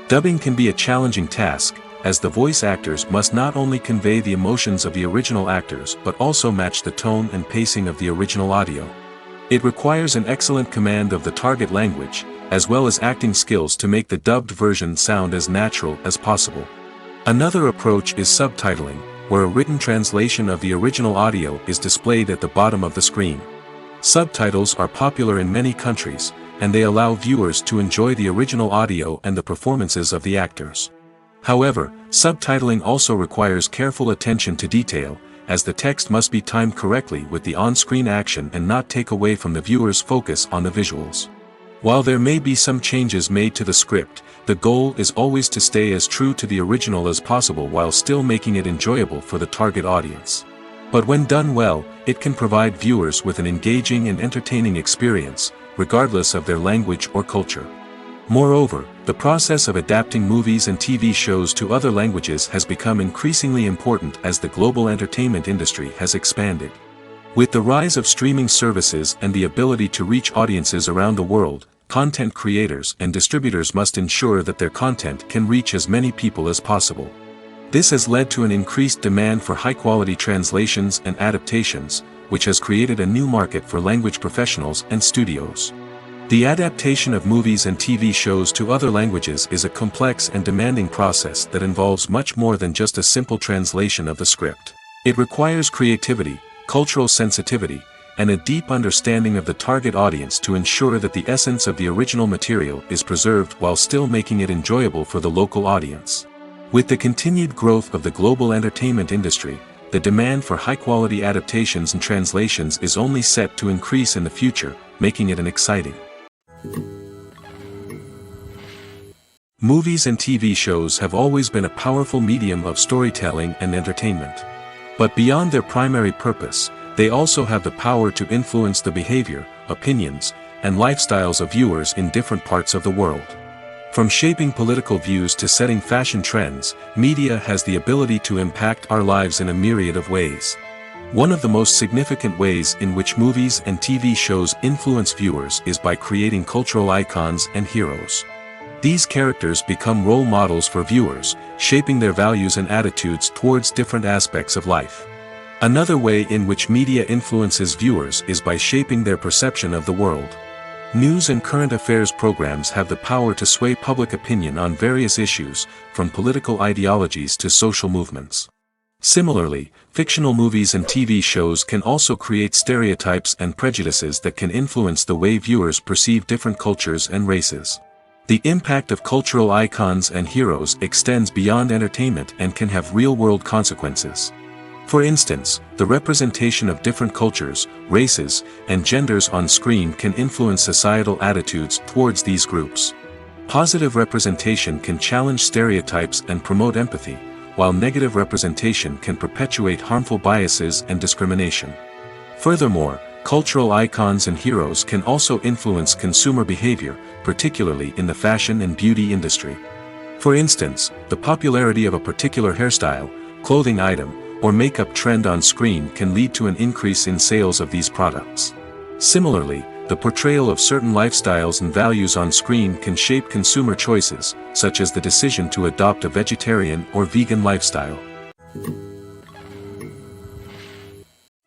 Dubbing can be a challenging task, as the voice actors must not only convey the emotions of the original actors but also match the tone and pacing of the original audio. It requires an excellent command of the target language, as well as acting skills to make the dubbed version sound as natural as possible. Another approach is subtitling, where a written translation of the original audio is displayed at the bottom of the screen. Subtitles are popular in many countries, and they allow viewers to enjoy the original audio and the performances of the actors. However, subtitling also requires careful attention to detail, as the text must be timed correctly with the on-screen action and not take away from the viewer's focus on the visuals. While there may be some changes made to the script, the goal is always to stay as true to the original as possible while still making it enjoyable for the target audience. But when done well, it can provide viewers with an engaging and entertaining experience, regardless of their language or culture. Moreover, the process of adapting movies and TV shows to other languages has become increasingly important as the global entertainment industry has expanded. With the rise of streaming services and the ability to reach audiences around the world, content creators and distributors must ensure that their content can reach as many people as possible. This has led to an increased demand for high-quality translations and adaptations, which has created a new market for language professionals and studios. The adaptation of movies and TV shows to other languages is a complex and demanding process that involves much more than just a simple translation of the script. It requires creativity, cultural sensitivity, and a deep understanding of the target audience to ensure that the essence of the original material is preserved while still making it enjoyable for the local audience. With the continued growth of the global entertainment industry, the demand for high-quality adaptations and translations is only set to increase in the future, making it an exciting. Movies and TV shows have always been a powerful medium of storytelling and entertainment. But beyond their primary purpose, they also have the power to influence the behavior, opinions, and lifestyles of viewers in different parts of the world. From shaping political views to setting fashion trends, media has the ability to impact our lives in a myriad of ways. One of the most significant ways in which movies and TV shows influence viewers is by creating cultural icons and heroes. These characters become role models for viewers, shaping their values and attitudes towards different aspects of life. Another way in which media influences viewers is by shaping their perception of the world. News and current affairs programs have the power to sway public opinion on various issues, from political ideologies to social movements. Similarly, fictional movies and TV shows can also create stereotypes and prejudices that can influence the way viewers perceive different cultures and races. The impact of cultural icons and heroes extends beyond entertainment and can have real-world consequences. For instance, the representation of different cultures, races, and genders on screen can influence societal attitudes towards these groups. Positive representation can challenge stereotypes and promote empathy, while negative representation can perpetuate harmful biases and discrimination. Furthermore, cultural icons and heroes can also influence consumer behavior, particularly in the fashion and beauty industry. For instance, the popularity of a particular hairstyle, clothing item, or makeup trend on screen can lead to an increase in sales of these products. Similarly, the portrayal of certain lifestyles and values on screen can shape consumer choices, such as the decision to adopt a vegetarian or vegan lifestyle.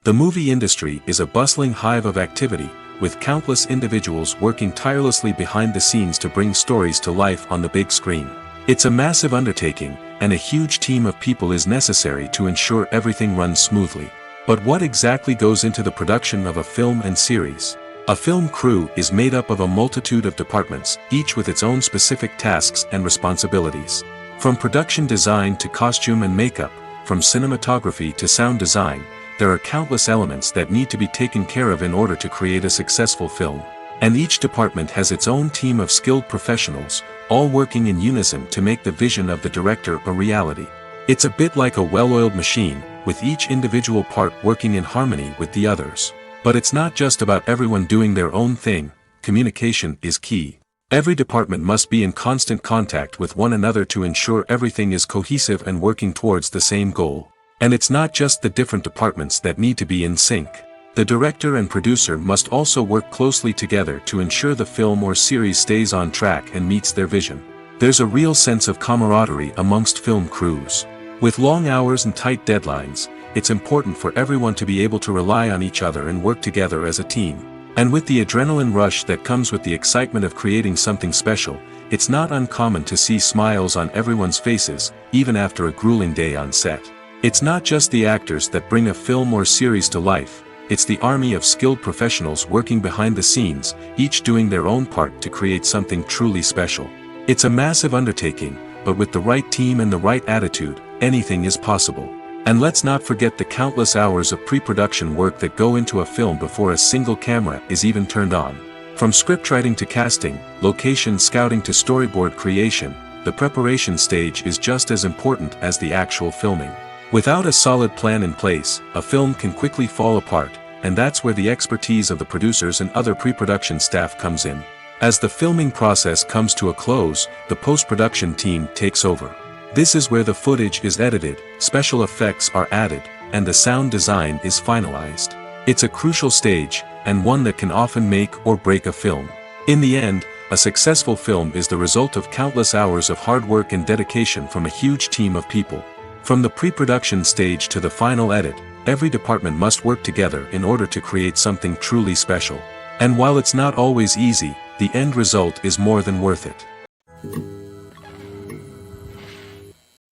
The movie industry is a bustling hive of activity, with countless individuals working tirelessly behind the scenes to bring stories to life on the big screen. It's a massive undertaking, and a huge team of people is necessary to ensure everything runs smoothly. But what exactly goes into the production of a film and series? A film crew is made up of a multitude of departments, each with its own specific tasks and responsibilities. From production design to costume and makeup, from cinematography to sound design, there are countless elements that need to be taken care of in order to create a successful film. And each department has its own team of skilled professionals, all working in unison to make the vision of the director a reality. It's a bit like a well-oiled machine, with each individual part working in harmony with the others. But it's not just about everyone doing their own thing. Communication is key. Every department must be in constant contact with one another to ensure everything is cohesive and working towards the same goal. And it's not just the different departments that need to be in sync. The director and producer must also work closely together to ensure the film or series stays on track and meets their vision. There's a real sense of camaraderie amongst film crews. With long hours and tight deadlines, it's important for everyone to be able to rely on each other and work together as a team. And with the adrenaline rush that comes with the excitement of creating something special, it's not uncommon to see smiles on everyone's faces, even after a grueling day on set. It's not just the actors that bring a film or series to life. It's the army of skilled professionals working behind the scenes, each doing their own part to create something truly special. It's a massive undertaking, but with the right team and the right attitude, anything is possible. And let's not forget the countless hours of pre-production work that go into a film before a single camera is even turned on. From scriptwriting to casting, location scouting to storyboard creation, the preparation stage is just as important as the actual filming. Without a solid plan in place, a film can quickly fall apart, and that's where the expertise of the producers and other pre-production staff comes in. As the filming process comes to a close, the post-production team takes over. This is where the footage is edited, special effects are added, and the sound design is finalized. It's a crucial stage, and one that can often make or break a film. In the end, a successful film is the result of countless hours of hard work and dedication from a huge team of people. From the pre-production stage to the final edit, every department must work together in order to create something truly special. And while it's not always easy, the end result is more than worth it.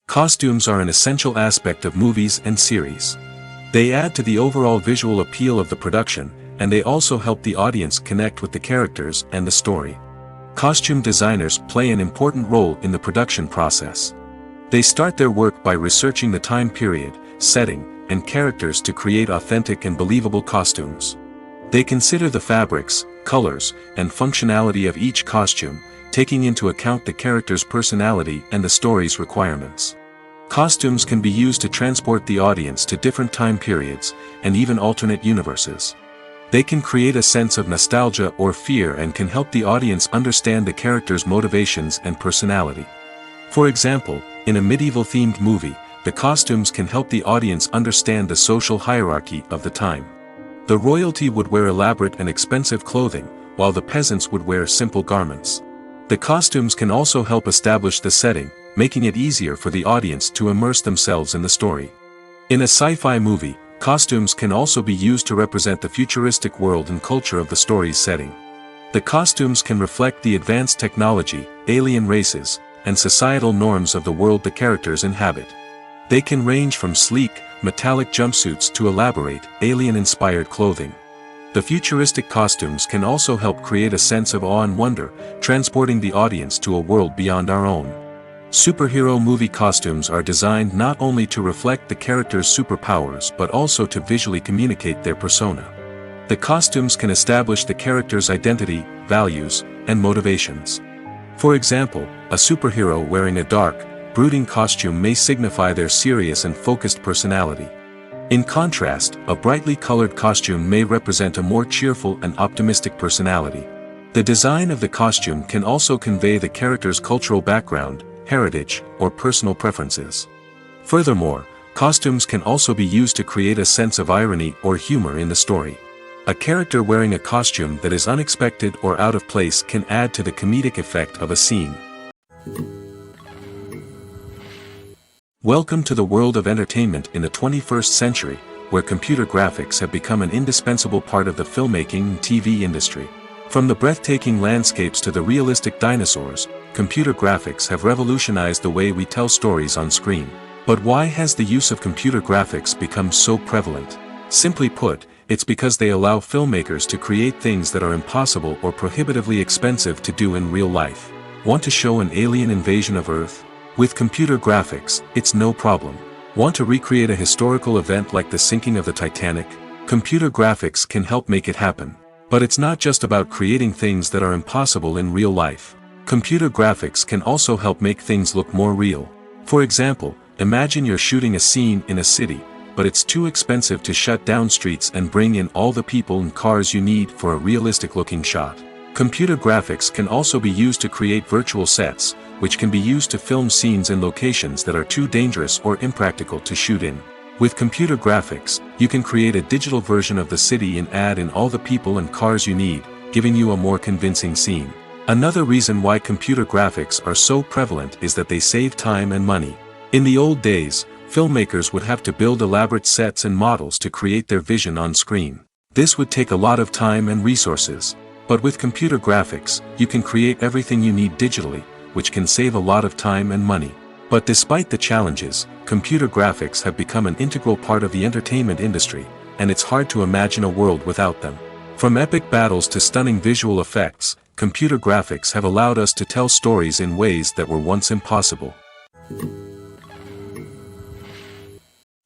Costumes are an essential aspect of movies and series. They add to the overall visual appeal of the production, and they also help the audience connect with the characters and the story. Costume designers play an important role in the production process. They start their work by researching the time period, setting, and characters to create authentic and believable costumes. They consider the fabrics, colors, and functionality of each costume, taking into account the character's personality and the story's requirements. Costumes can be used to transport the audience to different time periods, and even alternate universes. They can create a sense of nostalgia or fear and can help the audience understand the character's motivations and personality. For example, in a medieval-themed movie, the costumes can help the audience understand the social hierarchy of the time. The royalty would wear elaborate and expensive clothing, while the peasants would wear simple garments. The costumes can also help establish the setting, making it easier for the audience to immerse themselves in the story. In a sci-fi movie, costumes can also be used to represent the futuristic world and culture of the story's setting. The costumes can reflect the advanced technology, alien races, and societal norms of the world the characters inhabit. They can range from sleek, metallic jumpsuits to elaborate, alien-inspired clothing. The futuristic costumes can also help create a sense of awe and wonder, transporting the audience to a world beyond our own. Superhero movie costumes are designed not only to reflect the character's superpowers but also to visually communicate their persona. The costumes can establish the character's identity, values, and motivations. For example, a superhero wearing a dark, brooding costume may signify their serious and focused personality. In contrast, a brightly colored costume may represent a more cheerful and optimistic personality. The design of the costume can also convey the character's cultural background, heritage, or personal preferences. Furthermore, costumes can also be used to create a sense of irony or humor in the story. A character wearing a costume that is unexpected or out of place can add to the comedic effect of a scene. Welcome to the world of entertainment in the 21st century, where computer graphics have become an indispensable part of the filmmaking and TV industry. From the breathtaking landscapes to the realistic dinosaurs, computer graphics have revolutionized the way we tell stories on screen. But why has the use of computer graphics become so prevalent? Simply put, it's because they allow filmmakers to create things that are impossible or prohibitively expensive to do in real life. Want to show an alien invasion of Earth? With computer graphics, it's no problem. Want to recreate a historical event like the sinking of the Titanic? Computer graphics can help make it happen. But it's not just about creating things that are impossible in real life. Computer graphics can also help make things look more real. For example, imagine you're shooting a scene in a city, but it's too expensive to shut down streets and bring in all the people and cars you need for a realistic-looking shot. Computer graphics can also be used to create virtual sets, which can be used to film scenes in locations that are too dangerous or impractical to shoot in. With computer graphics, you can create a digital version of the city and add in all the people and cars you need, giving you a more convincing scene. Another reason why computer graphics are so prevalent is that they save time and money. In the old days, filmmakers would have to build elaborate sets and models to create their vision on screen. This would take a lot of time and resources. But with computer graphics, you can create everything you need digitally, which can save a lot of time and money. But despite the challenges, computer graphics have become an integral part of the entertainment industry, and it's hard to imagine a world without them. From epic battles to stunning visual effects, computer graphics have allowed us to tell stories in ways that were once impossible.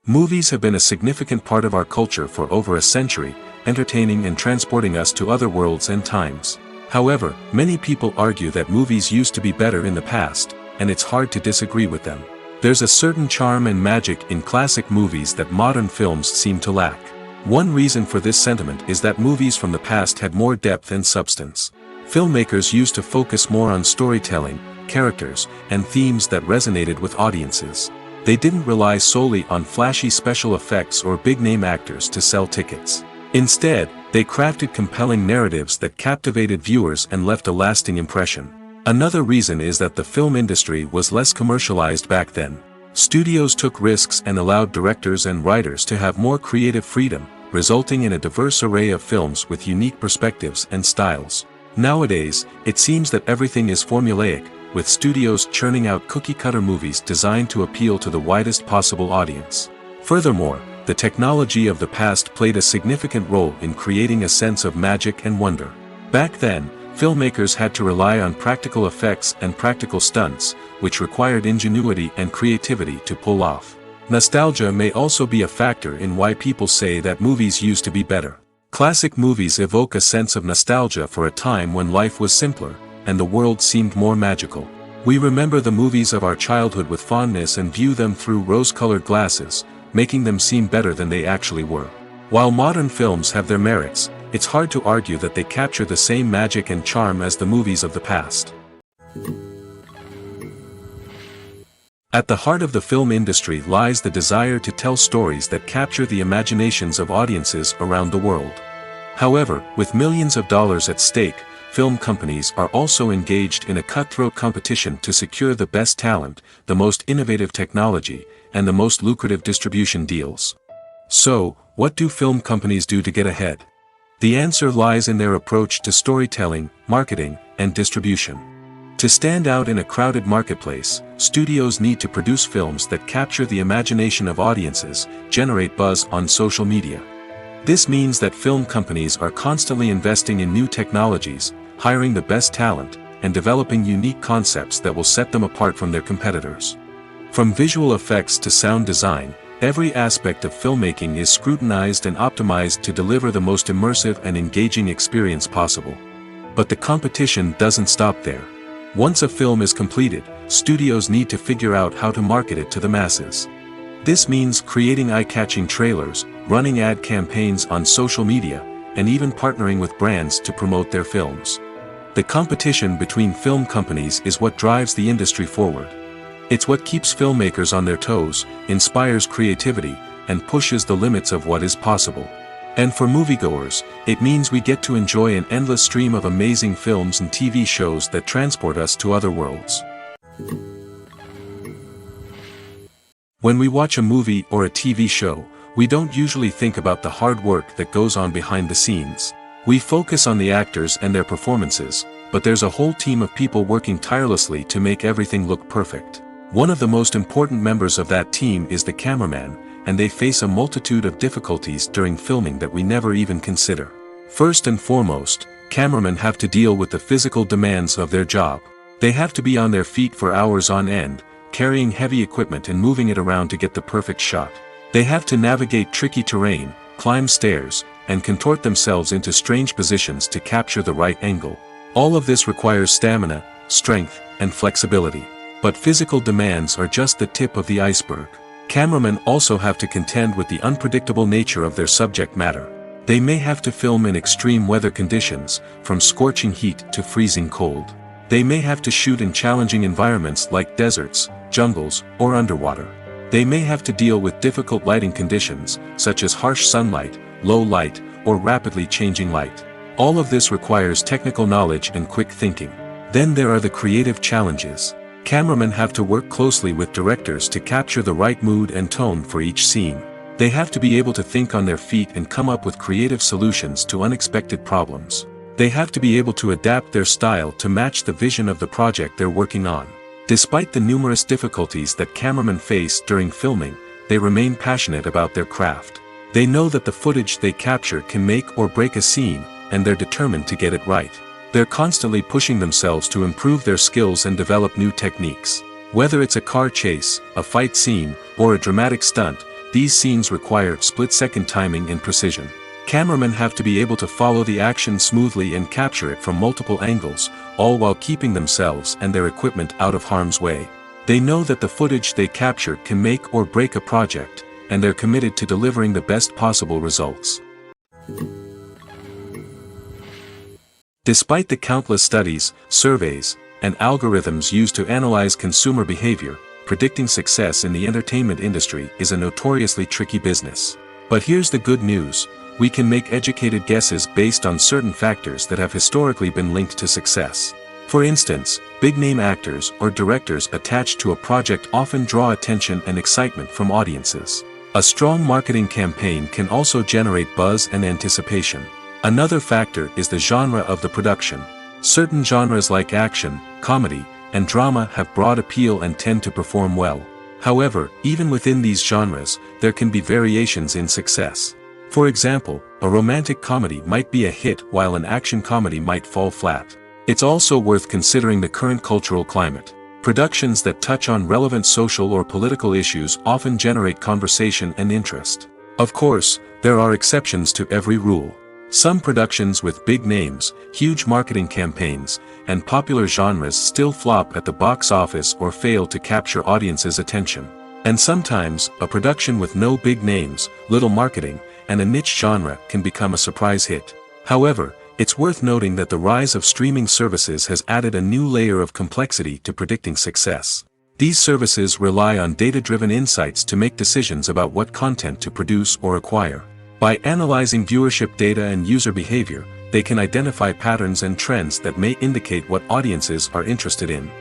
Movies have been a significant part of our culture for over a century, entertaining and transporting us to other worlds and times. However, many people argue that movies used to be better in the past, and it's hard to disagree with them. There's a certain charm and magic in classic movies that modern films seem to lack. One reason for this sentiment is that movies from the past had more depth and substance. Filmmakers used to focus more on storytelling, characters, and themes that resonated with audiences. They didn't rely solely on flashy special effects or big-name actors to sell tickets. Instead, they crafted compelling narratives that captivated viewers and left a lasting impression. Another reason is that the film industry was less commercialized back then. Studios took risks and allowed directors and writers to have more creative freedom, resulting in a diverse array of films with unique perspectives and styles. Nowadays, it seems that everything is formulaic, with studios churning out cookie-cutter movies designed to appeal to the widest possible audience. Furthermore, the technology of the past played a significant role in creating a sense of magic and wonder. Back then, filmmakers had to rely on practical effects and practical stunts, which required ingenuity and creativity to pull off. Nostalgia may also be a factor in why people say that movies used to be better. Classic movies evoke a sense of nostalgia for a time when life was simpler, and the world seemed more magical. We remember the movies of our childhood with fondness and view them through rose-colored glasses, making them seem better than they actually were. While modern films have their merits, it's hard to argue that they capture the same magic and charm as the movies of the past. At the heart of the film industry lies the desire to tell stories that capture the imaginations of audiences around the world. However, with millions of dollars at stake, film companies are also engaged in a cutthroat competition to secure the best talent, the most innovative technology, and the most lucrative distribution deals. So, what do film companies do to get ahead? The answer lies in their approach to storytelling, marketing, and distribution. To stand out in a crowded marketplace, studios need to produce films that capture the imagination of audiences, generate buzz on social media. This means that film companies are constantly investing in new technologies, hiring the best talent, and developing unique concepts that will set them apart from their competitors. From visual effects to sound design, every aspect of filmmaking is scrutinized and optimized to deliver the most immersive and engaging experience possible. But the competition doesn't stop there. Once a film is completed, studios need to figure out how to market it to the masses. This means creating eye-catching trailers, running ad campaigns on social media, and even partnering with brands to promote their films. The competition between film companies is what drives the industry forward. It's what keeps filmmakers on their toes, inspires creativity, and pushes the limits of what is possible. And for moviegoers, it means we get to enjoy an endless stream of amazing films and TV shows that transport us to other worlds. When we watch a movie or a TV show, we don't usually think about the hard work that goes on behind the scenes. We focus on the actors and their performances, but there's a whole team of people working tirelessly to make everything look perfect. One of the most important members of that team is the cameraman, and they face a multitude of difficulties during filming that we never even consider. First and foremost, cameramen have to deal with the physical demands of their job. They have to be on their feet for hours on end, carrying heavy equipment and moving it around to get the perfect shot. They have to navigate tricky terrain, climb stairs, and contort themselves into strange positions to capture the right angle. All of this requires stamina, strength, and flexibility. But physical demands are just the tip of the iceberg. Cameramen also have to contend with the unpredictable nature of their subject matter. They may have to film in extreme weather conditions, from scorching heat to freezing cold. They may have to shoot in challenging environments like deserts, jungles, or underwater. They may have to deal with difficult lighting conditions, such as harsh sunlight, low light, or rapidly changing light. All of this requires technical knowledge and quick thinking. Then there are the creative challenges. Cameramen have to work closely with directors to capture the right mood and tone for each scene. They have to be able to think on their feet and come up with creative solutions to unexpected problems. They have to be able to adapt their style to match the vision of the project they're working on. Despite the numerous difficulties that cameramen face during filming, they remain passionate about their craft. They know that the footage they capture can make or break a scene, and they're determined to get it right. They're constantly pushing themselves to improve their skills and develop new techniques. Whether it's a car chase, a fight scene, or a dramatic stunt, these scenes require split-second timing and precision. Cameramen have to be able to follow the action smoothly and capture it from multiple angles, all while keeping themselves and their equipment out of harm's way. They know that the footage they capture can make or break a project, and they're committed to delivering the best possible results. Despite the countless studies, surveys, and algorithms used to analyze consumer behavior, predicting success in the entertainment industry is a notoriously tricky business. But here's the good news: we can make educated guesses based on certain factors that have historically been linked to success. For instance, big-name actors or directors attached to a project often draw attention and excitement from audiences. A strong marketing campaign can also generate buzz and anticipation. Another factor is the genre of the production. Certain genres like action, comedy, and drama have broad appeal and tend to perform well. However, even within these genres, there can be variations in success. For example, a romantic comedy might be a hit while an action comedy might fall flat. It's also worth considering the current cultural climate. Productions that touch on relevant social or political issues often generate conversation and interest. Of course, there are exceptions to every rule. Some productions with big names, huge marketing campaigns, and popular genres still flop at the box office or fail to capture audiences' attention. And sometimes, a production with no big names, little marketing, and a niche genre can become a surprise hit. However, it's worth noting that the rise of streaming services has added a new layer of complexity to predicting success. These services rely on data-driven insights to make decisions about what content to produce or acquire. By analyzing viewership data and user behavior, they can identify patterns and trends that may indicate what audiences are interested in.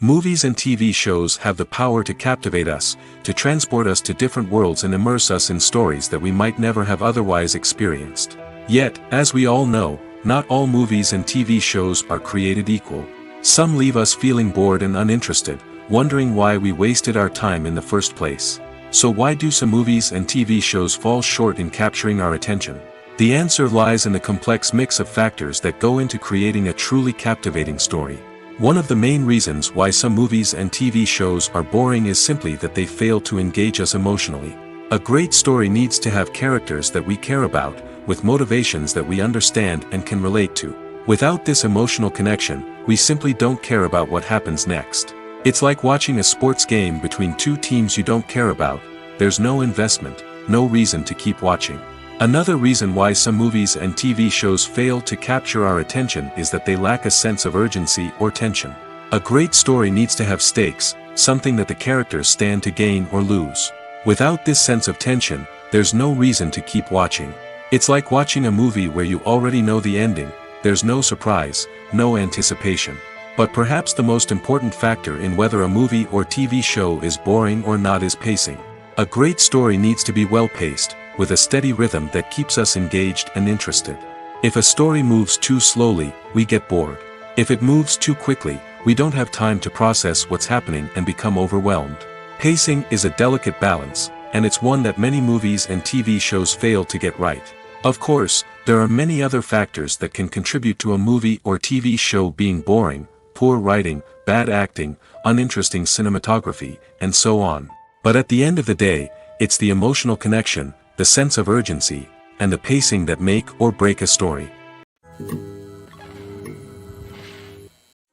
Movies and TV shows have the power to captivate us, to transport us to different worlds and immerse us in stories that we might never have otherwise experienced. Yet, as we all know, not all movies and TV shows are created equal. Some leave us feeling bored and uninterested, wondering why we wasted our time in the first place. So why do some movies and TV shows fall short in capturing our attention? The answer lies in the complex mix of factors that go into creating a truly captivating story. One of the main reasons why some movies and TV shows are boring is simply that they fail to engage us emotionally. A great story needs to have characters that we care about, with motivations that we understand and can relate to. Without this emotional connection, we simply don't care about what happens next. It's like watching a sports game between two teams you don't care about. There's no investment, no reason to keep watching. Another reason why some movies and TV shows fail to capture our attention is that they lack a sense of urgency or tension. A great story needs to have stakes, something that the characters stand to gain or lose. Without this sense of tension, there's no reason to keep watching. It's like watching a movie where you already know the ending. There's no surprise, no anticipation. But perhaps the most important factor in whether a movie or TV show is boring or not is pacing. A great story needs to be well-paced, with a steady rhythm that keeps us engaged and interested. If a story moves too slowly, we get bored. If it moves too quickly, we don't have time to process what's happening and become overwhelmed. Pacing is a delicate balance, and it's one that many movies and TV shows fail to get right. Of course, there are many other factors that can contribute to a movie or TV show being boring: poor writing, bad acting, uninteresting cinematography, and so on. But at the end of the day, it's the emotional connection, the sense of urgency, and the pacing that make or break a story.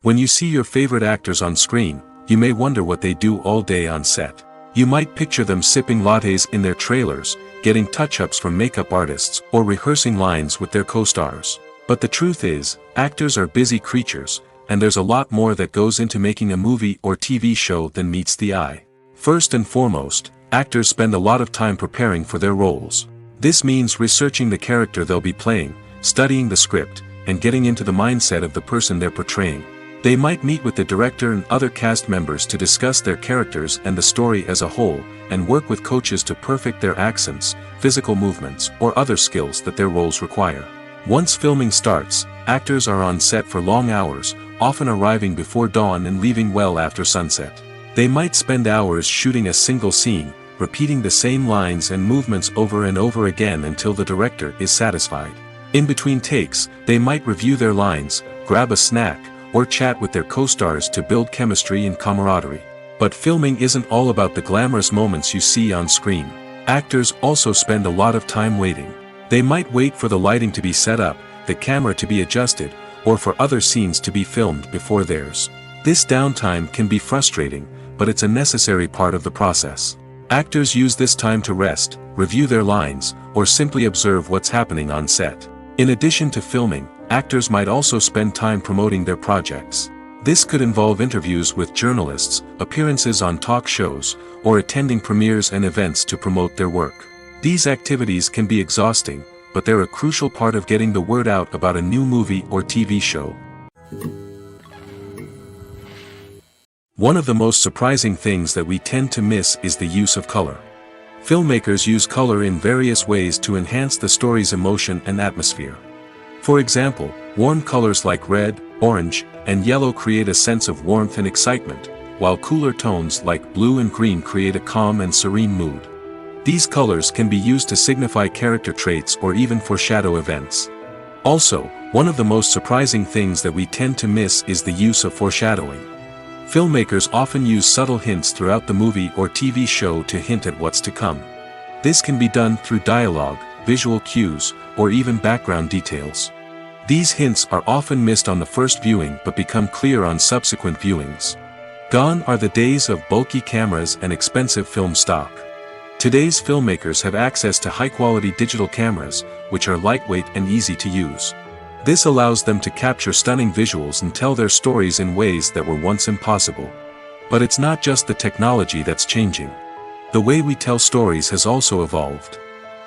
When you see your favorite actors on screen, you may wonder what they do all day on set. You might picture them sipping lattes in their trailers, getting touch-ups from makeup artists, or rehearsing lines with their co-stars. But the truth is, actors are busy creatures, and there's a lot more that goes into making a movie or TV show than meets the eye. First and foremost, actors spend a lot of time preparing for their roles. This means researching the character they'll be playing, studying the script, and getting into the mindset of the person they're portraying. They might meet with the director and other cast members to discuss their characters and the story as a whole, and work with coaches to perfect their accents, physical movements, or other skills that their roles require. Once filming starts, actors are on set for long hours, often arriving before dawn and leaving well after sunset. They might spend hours shooting a single scene, repeating the same lines and movements over and over again until the director is satisfied. In between takes, they might review their lines, grab a snack, or chat with their co-stars to build chemistry and camaraderie. But filming isn't all about the glamorous moments you see on screen. Actors also spend a lot of time waiting. They might wait for the lighting to be set up, the camera to be adjusted, or for other scenes to be filmed before theirs. This downtime can be frustrating, but it's a necessary part of the process. Actors use this time to rest, review their lines, or simply observe what's happening on set. In addition to filming, actors might also spend time promoting their projects. This could involve interviews with journalists, appearances on talk shows, or attending premieres and events to promote their work. These activities can be exhausting, but they're a crucial part of getting the word out about a new movie or TV show. One of the most surprising things that we tend to miss is the use of color. Filmmakers use color in various ways to enhance the story's emotion and atmosphere. For example, warm colors like red, orange, and yellow create a sense of warmth and excitement, while cooler tones like blue and green create a calm and serene mood. These colors can be used to signify character traits or even foreshadow events. Also, one of the most surprising things that we tend to miss is the use of foreshadowing. Filmmakers often use subtle hints throughout the movie or TV show to hint at what's to come. This can be done through dialogue, visual cues, or even background details. These hints are often missed on the first viewing but become clear on subsequent viewings. Gone are the days of bulky cameras and expensive film stock. Today's filmmakers have access to high-quality digital cameras, which are lightweight and easy to use. This allows them to capture stunning visuals and tell their stories in ways that were once impossible. But it's not just the technology that's changing. The way we tell stories has also evolved.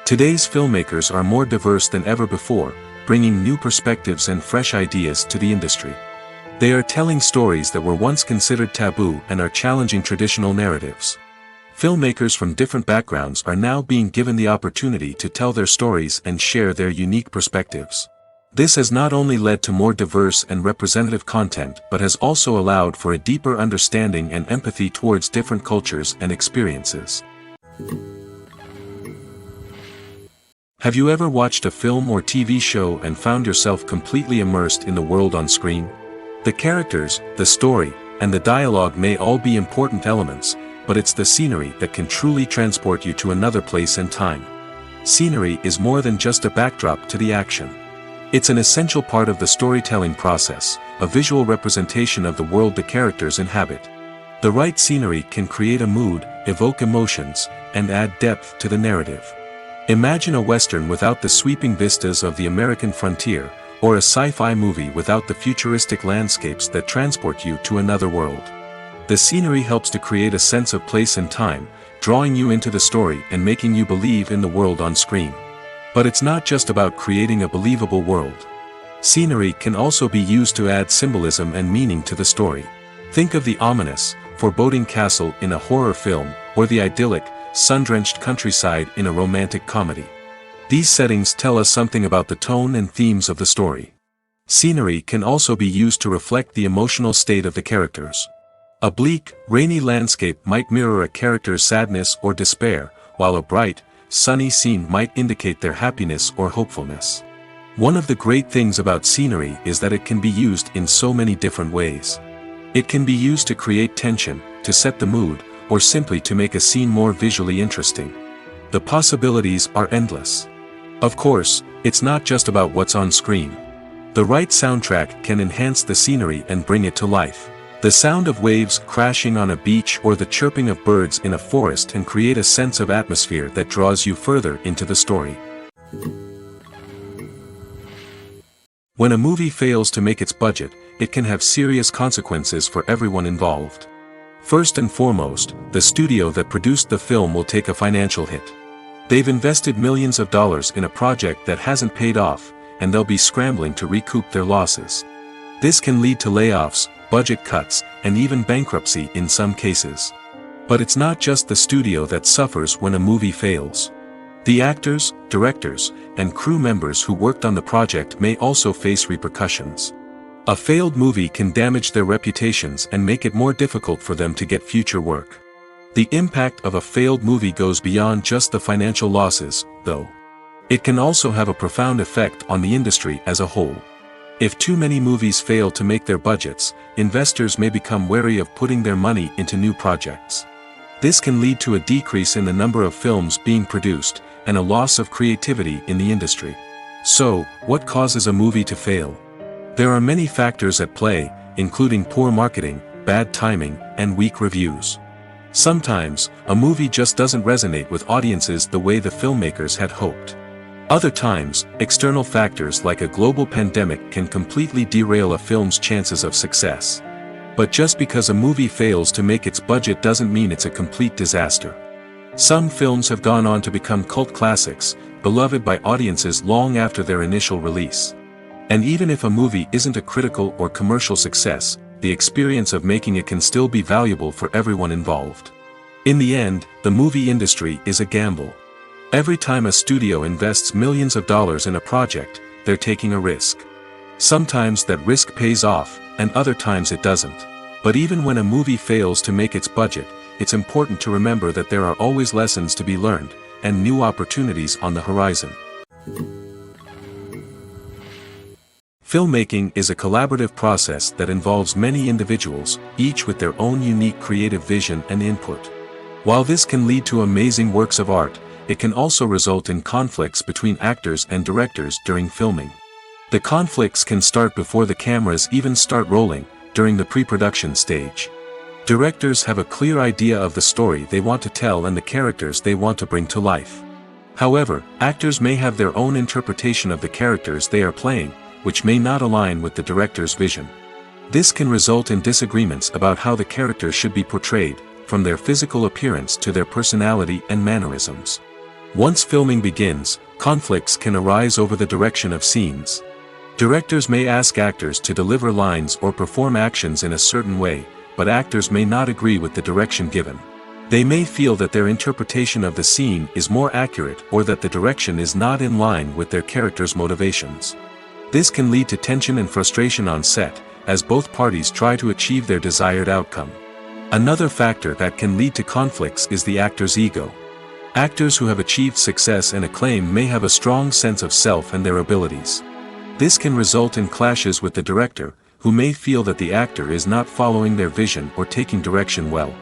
Today's filmmakers are more diverse than ever before, bringing new perspectives and fresh ideas to the industry. They are telling stories that were once considered taboo and are challenging traditional narratives. Filmmakers from different backgrounds are now being given the opportunity to tell their stories and share their unique perspectives. This has not only led to more diverse and representative content but has also allowed for a deeper understanding and empathy towards different cultures and experiences. Have you ever watched a film or TV show and found yourself completely immersed in the world on screen? The characters, the story, and the dialogue may all be important elements, but it's the scenery that can truly transport you to another place and time. Scenery is more than just a backdrop to the action. It's an essential part of the storytelling process, a visual representation of the world the characters inhabit. The right scenery can create a mood, evoke emotions, and add depth to the narrative. Imagine a Western without the sweeping vistas of the American frontier, or a sci-fi movie without the futuristic landscapes that transport you to another world. The scenery helps to create a sense of place and time, drawing you into the story and making you believe in the world on screen. But it's not just about creating a believable world. Scenery can also be used to add symbolism and meaning to the story. Think of the ominous, foreboding castle in a horror film, or the idyllic, sun-drenched countryside in a romantic comedy. These settings tell us something about the tone and themes of the story. Scenery can also be used to reflect the emotional state of the characters. A bleak, rainy landscape might mirror a character's sadness or despair, while a bright, sunny scene might indicate their happiness or hopefulness. One of the great things about scenery is that it can be used in so many different ways. It can be used to create tension, to set the mood, or simply to make a scene more visually interesting. The possibilities are endless. Of course, it's not just about what's on screen. The right soundtrack can enhance the scenery and bring it to life. The sound of waves crashing on a beach or the chirping of birds in a forest can create a sense of atmosphere that draws you further into the story. When a movie fails to make its budget, it can have serious consequences for everyone involved. First and foremost, the studio that produced the film will take a financial hit. They've invested millions of dollars in a project that hasn't paid off, and they'll be scrambling to recoup their losses. This can lead to layoffs, budget cuts, and even bankruptcy in some cases. But it's not just the studio that suffers when a movie fails. The actors, directors, and crew members who worked on the project may also face repercussions. A failed movie can damage their reputations and make it more difficult for them to get future work. The impact of a failed movie goes beyond just the financial losses, though. It can also have a profound effect on the industry as a whole. If too many movies fail to make their budgets, investors may become wary of putting their money into new projects. This can lead to a decrease in the number of films being produced, and a loss of creativity in the industry. So, what causes a movie to fail? There are many factors at play, including poor marketing, bad timing, and weak reviews. Sometimes, a movie just doesn't resonate with audiences the way the filmmakers had hoped. Other times, external factors like a global pandemic can completely derail a film's chances of success. But just because a movie fails to make its budget doesn't mean it's a complete disaster. Some films have gone on to become cult classics, beloved by audiences long after their initial release. And even if a movie isn't a critical or commercial success, the experience of making it can still be valuable for everyone involved. In the end, the movie industry is a gamble. Every time a studio invests millions of dollars in a project, they're taking a risk. Sometimes that risk pays off, and other times it doesn't. But even when a movie fails to make its budget, it's important to remember that there are always lessons to be learned, and new opportunities on the horizon. Filmmaking is a collaborative process that involves many individuals, each with their own unique creative vision and input. While this can lead to amazing works of art, it can also result in conflicts between actors and directors during filming. The conflicts can start before the cameras even start rolling, during the pre-production stage. Directors have a clear idea of the story they want to tell and the characters they want to bring to life. However, actors may have their own interpretation of the characters they are playing, which may not align with the director's vision. This can result in disagreements about how the characters should be portrayed, from their physical appearance to their personality and mannerisms. Once filming begins, conflicts can arise over the direction of scenes. Directors may ask actors to deliver lines or perform actions in a certain way, but actors may not agree with the direction given. They may feel that their interpretation of the scene is more accurate or that the direction is not in line with their character's motivations. This can lead to tension and frustration on set, as both parties try to achieve their desired outcome. Another factor that can lead to conflicts is the actor's ego. Actors who have achieved success and acclaim may have a strong sense of self and their abilities. This can result in clashes with the director, who may feel that the actor is not following their vision or taking direction well.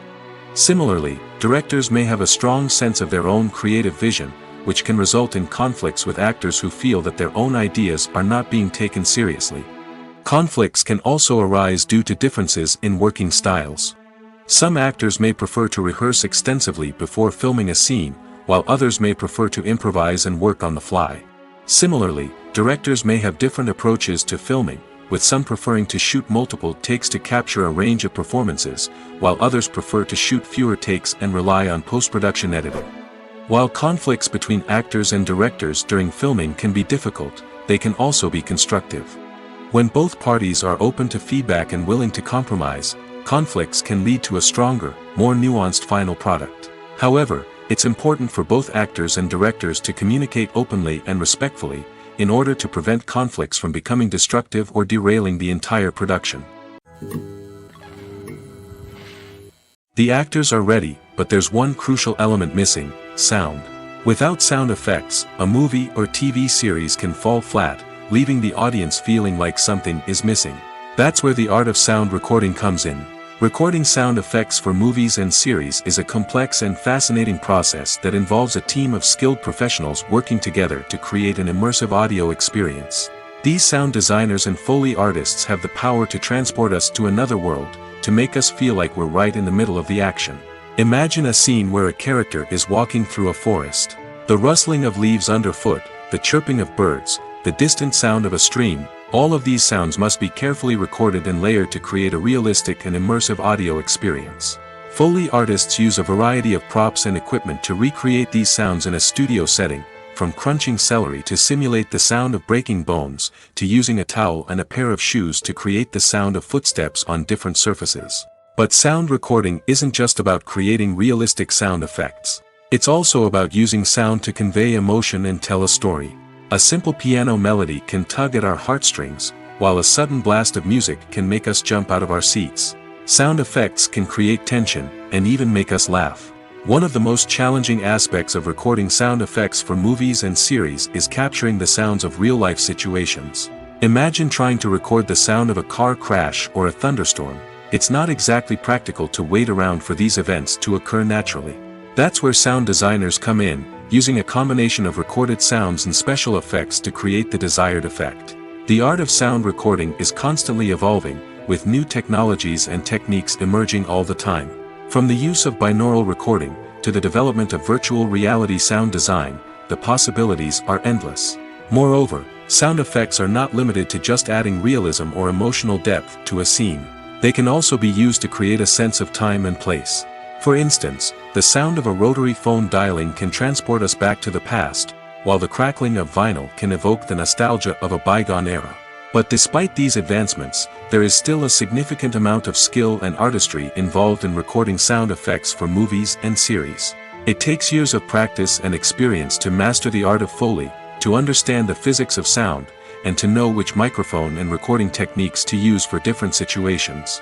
Similarly, directors may have a strong sense of their own creative vision, which can result in conflicts with actors who feel that their own ideas are not being taken seriously. Conflicts can also arise due to differences in working styles. Some actors may prefer to rehearse extensively before filming a scene, while others may prefer to improvise and work on the fly. Similarly, directors may have different approaches to filming, with some preferring to shoot multiple takes to capture a range of performances, while others prefer to shoot fewer takes and rely on post-production editing. While conflicts between actors and directors during filming can be difficult, they can also be constructive. When both parties are open to feedback and willing to compromise, conflicts can lead to a stronger, more nuanced final product. However, it's important for both actors and directors to communicate openly and respectfully, in order to prevent conflicts from becoming destructive or derailing the entire production. The actors are ready, but there's one crucial element missing: sound. Without sound effects, a movie or TV series can fall flat, leaving the audience feeling like something is missing. That's where the art of sound recording comes in. Recording sound effects for movies and series is a complex and fascinating process that involves a team of skilled professionals working together to create an immersive audio experience. These sound designers and Foley artists have the power to transport us to another world, to make us feel like we're right in the middle of the action. Imagine a scene where a character is walking through a forest. The rustling of leaves underfoot, the chirping of birds, the distant sound of a stream, all of these sounds must be carefully recorded and layered to create a realistic and immersive audio experience. Foley artists use a variety of props and equipment to recreate these sounds in a studio setting, from crunching celery to simulate the sound of breaking bones, to using a towel and a pair of shoes to create the sound of footsteps on different surfaces. But sound recording isn't just about creating realistic sound effects. It's also about using sound to convey emotion and tell a story. A simple piano melody can tug at our heartstrings, while a sudden blast of music can make us jump out of our seats. Sound effects can create tension, and even make us laugh. One of the most challenging aspects of recording sound effects for movies and series is capturing the sounds of real-life situations. Imagine trying to record the sound of a car crash or a thunderstorm. It's not exactly practical to wait around for these events to occur naturally. That's where sound designers come in, using a combination of recorded sounds and special effects to create the desired effect. The art of sound recording is constantly evolving, with new technologies and techniques emerging all the time. From the use of binaural recording, to the development of virtual reality sound design, the possibilities are endless. Moreover, sound effects are not limited to just adding realism or emotional depth to a scene. They can also be used to create a sense of time and place. For instance, the sound of a rotary phone dialing can transport us back to the past, while the crackling of vinyl can evoke the nostalgia of a bygone era. But despite these advancements, there is still a significant amount of skill and artistry involved in recording sound effects for movies and series. It takes years of practice and experience to master the art of Foley, to understand the physics of sound, and to know which microphone and recording techniques to use for different situations.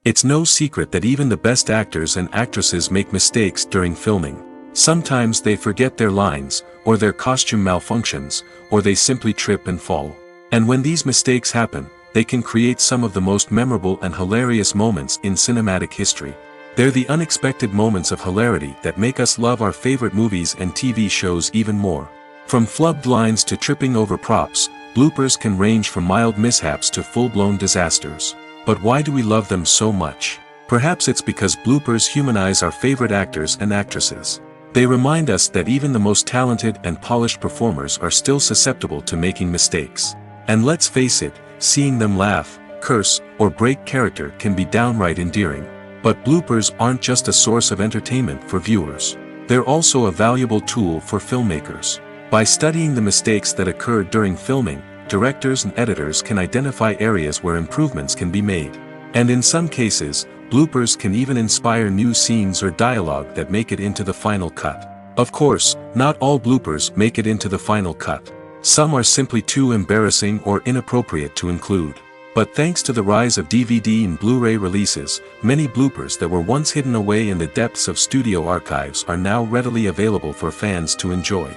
It's no secret that even the best actors and actresses make mistakes during filming. Sometimes they forget their lines, or their costume malfunctions, or they simply trip and fall. And when these mistakes happen, they can create some of the most memorable and hilarious moments in cinematic history. They're the unexpected moments of hilarity that make us love our favorite movies and TV shows even more. From flubbed lines to tripping over props, bloopers can range from mild mishaps to full-blown disasters. But why do we love them so much? Perhaps it's because bloopers humanize our favorite actors and actresses. They remind us that even the most talented and polished performers are still susceptible to making mistakes. And let's face it, seeing them laugh, curse, or break character can be downright endearing. But bloopers aren't just a source of entertainment for viewers. They're also a valuable tool for filmmakers. By studying the mistakes that occurred during filming, directors and editors can identify areas where improvements can be made. And in some cases, bloopers can even inspire new scenes or dialogue that make it into the final cut. Of course, not all bloopers make it into the final cut. Some are simply too embarrassing or inappropriate to include. But thanks to the rise of DVD and Blu-ray releases, many bloopers that were once hidden away in the depths of studio archives are now readily available for fans to enjoy.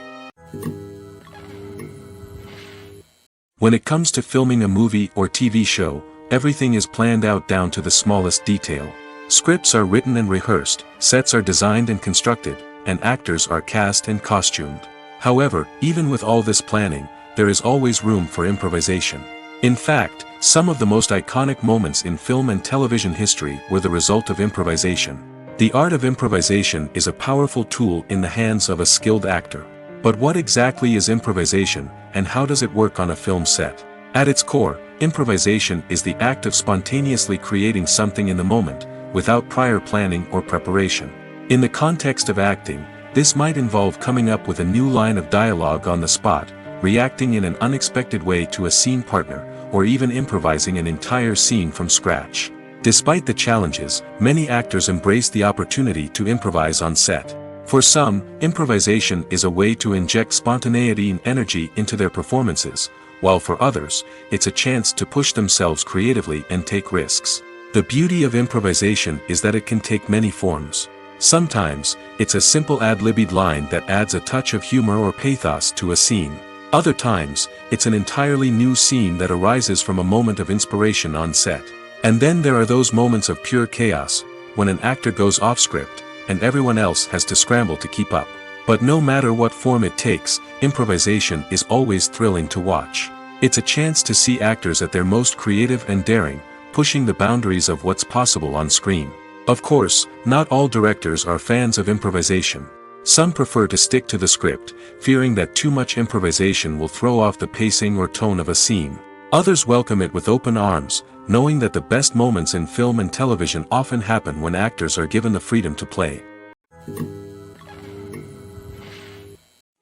When it comes to filming a movie or TV show, everything is planned out down to the smallest detail. Scripts are written and rehearsed, sets are designed and constructed, and actors are cast and costumed. However, even with all this planning, there is always room for improvisation. In fact, some of the most iconic moments in film and television history were the result of improvisation. The art of improvisation is a powerful tool in the hands of a skilled actor. But what exactly is improvisation, and how does it work on a film set? At its core, improvisation is the act of spontaneously creating something in the moment, without prior planning or preparation. In the context of acting, this might involve coming up with a new line of dialogue on the spot, reacting in an unexpected way to a scene partner, or even improvising an entire scene from scratch. Despite the challenges, many actors embrace the opportunity to improvise on set. For some, improvisation is a way to inject spontaneity and energy into their performances, while for others, it's a chance to push themselves creatively and take risks. The beauty of improvisation is that it can take many forms. Sometimes, it's a simple ad-libbed line that adds a touch of humor or pathos to a scene. Other times, it's an entirely new scene that arises from a moment of inspiration on set. And then there are those moments of pure chaos, when an actor goes off script, and everyone else has to scramble to keep up. But no matter what form it takes, improvisation is always thrilling to watch. It's a chance to see actors at their most creative and daring, pushing the boundaries of what's possible on screen. Of course, not all directors are fans of improvisation. Some prefer to stick to the script, fearing that too much improvisation will throw off the pacing or tone of a scene. Others welcome it with open arms, knowing that the best moments in film and television often happen when actors are given the freedom to play.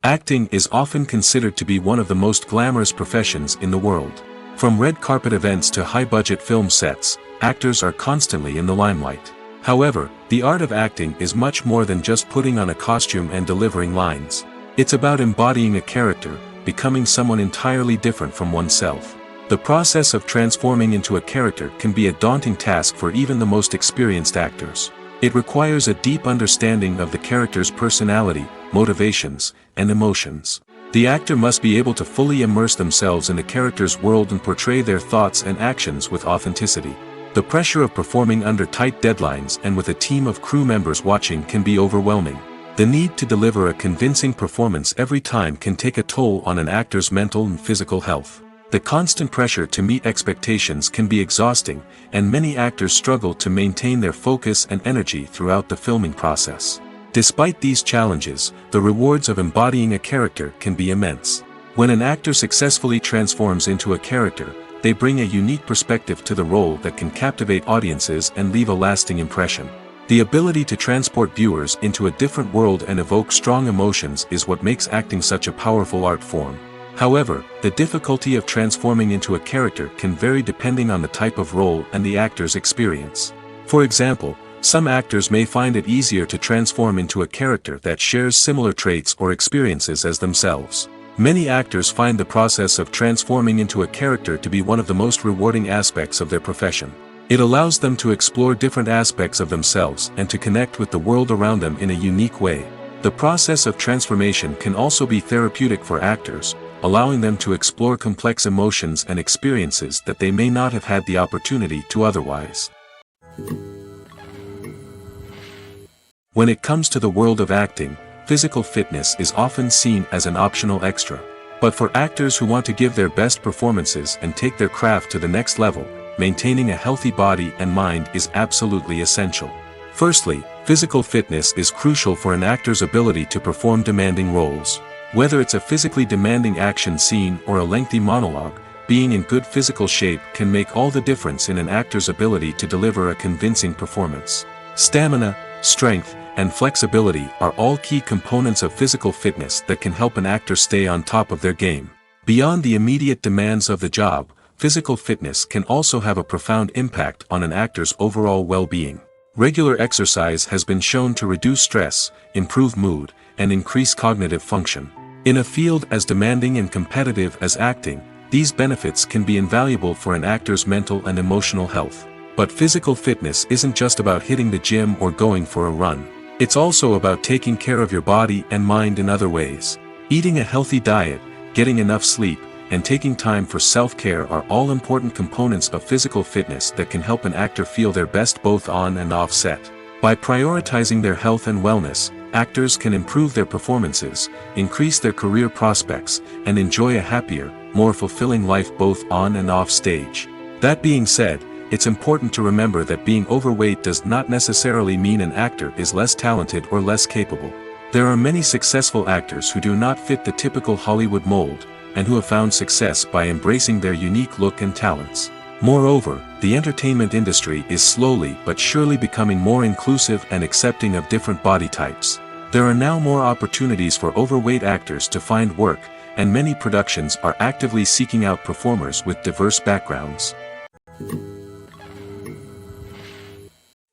Acting is often considered to be one of the most glamorous professions in the world. From red carpet events to high-budget film sets, actors are constantly in the limelight. However, the art of acting is much more than just putting on a costume and delivering lines. It's about embodying a character, becoming someone entirely different from oneself. The process of transforming into a character can be a daunting task for even the most experienced actors. It requires a deep understanding of the character's personality, motivations, and emotions. The actor must be able to fully immerse themselves in the character's world and portray their thoughts and actions with authenticity. The pressure of performing under tight deadlines and with a team of crew members watching can be overwhelming. The need to deliver a convincing performance every time can take a toll on an actor's mental and physical health. The constant pressure to meet expectations can be exhausting, and many actors struggle to maintain their focus and energy throughout the filming process. Despite these challenges, the rewards of embodying a character can be immense. When an actor successfully transforms into a character, they bring a unique perspective to the role that can captivate audiences and leave a lasting impression. The ability to transport viewers into a different world and evoke strong emotions is what makes acting such a powerful art form. However, the difficulty of transforming into a character can vary depending on the type of role and the actor's experience. For example, some actors may find it easier to transform into a character that shares similar traits or experiences as themselves. Many actors find the process of transforming into a character to be one of the most rewarding aspects of their profession. It allows them to explore different aspects of themselves and to connect with the world around them in a unique way. The process of transformation can also be therapeutic for actors, allowing them to explore complex emotions and experiences that they may not have had the opportunity to otherwise. When it comes to the world of acting, physical fitness is often seen as an optional extra. But for actors who want to give their best performances and take their craft to the next level, maintaining a healthy body and mind is absolutely essential. Firstly, physical fitness is crucial for an actor's ability to perform demanding roles. Whether it's a physically demanding action scene or a lengthy monologue, being in good physical shape can make all the difference in an actor's ability to deliver a convincing performance. Stamina, strength, and flexibility are all key components of physical fitness that can help an actor stay on top of their game. Beyond the immediate demands of the job, physical fitness can also have a profound impact on an actor's overall well-being. Regular exercise has been shown to reduce stress, improve mood, and increase cognitive function. In a field as demanding and competitive as acting, these benefits can be invaluable for an actor's mental and emotional health. But physical fitness isn't just about hitting the gym or going for a run. It's also about taking care of your body and mind in other ways. Eating a healthy diet, getting enough sleep, and taking time for self-care are all important components of physical fitness that can help an actor feel their best both on and off set. By prioritizing their health and wellness, actors can improve their performances, increase their career prospects, and enjoy a happier, more fulfilling life both on and off stage. That being said, it's important to remember that being overweight does not necessarily mean an actor is less talented or less capable. There are many successful actors who do not fit the typical Hollywood mold, and who have found success by embracing their unique look and talents. Moreover, the entertainment industry is slowly but surely becoming more inclusive and accepting of different body types. There are now more opportunities for overweight actors to find work, and many productions are actively seeking out performers with diverse backgrounds.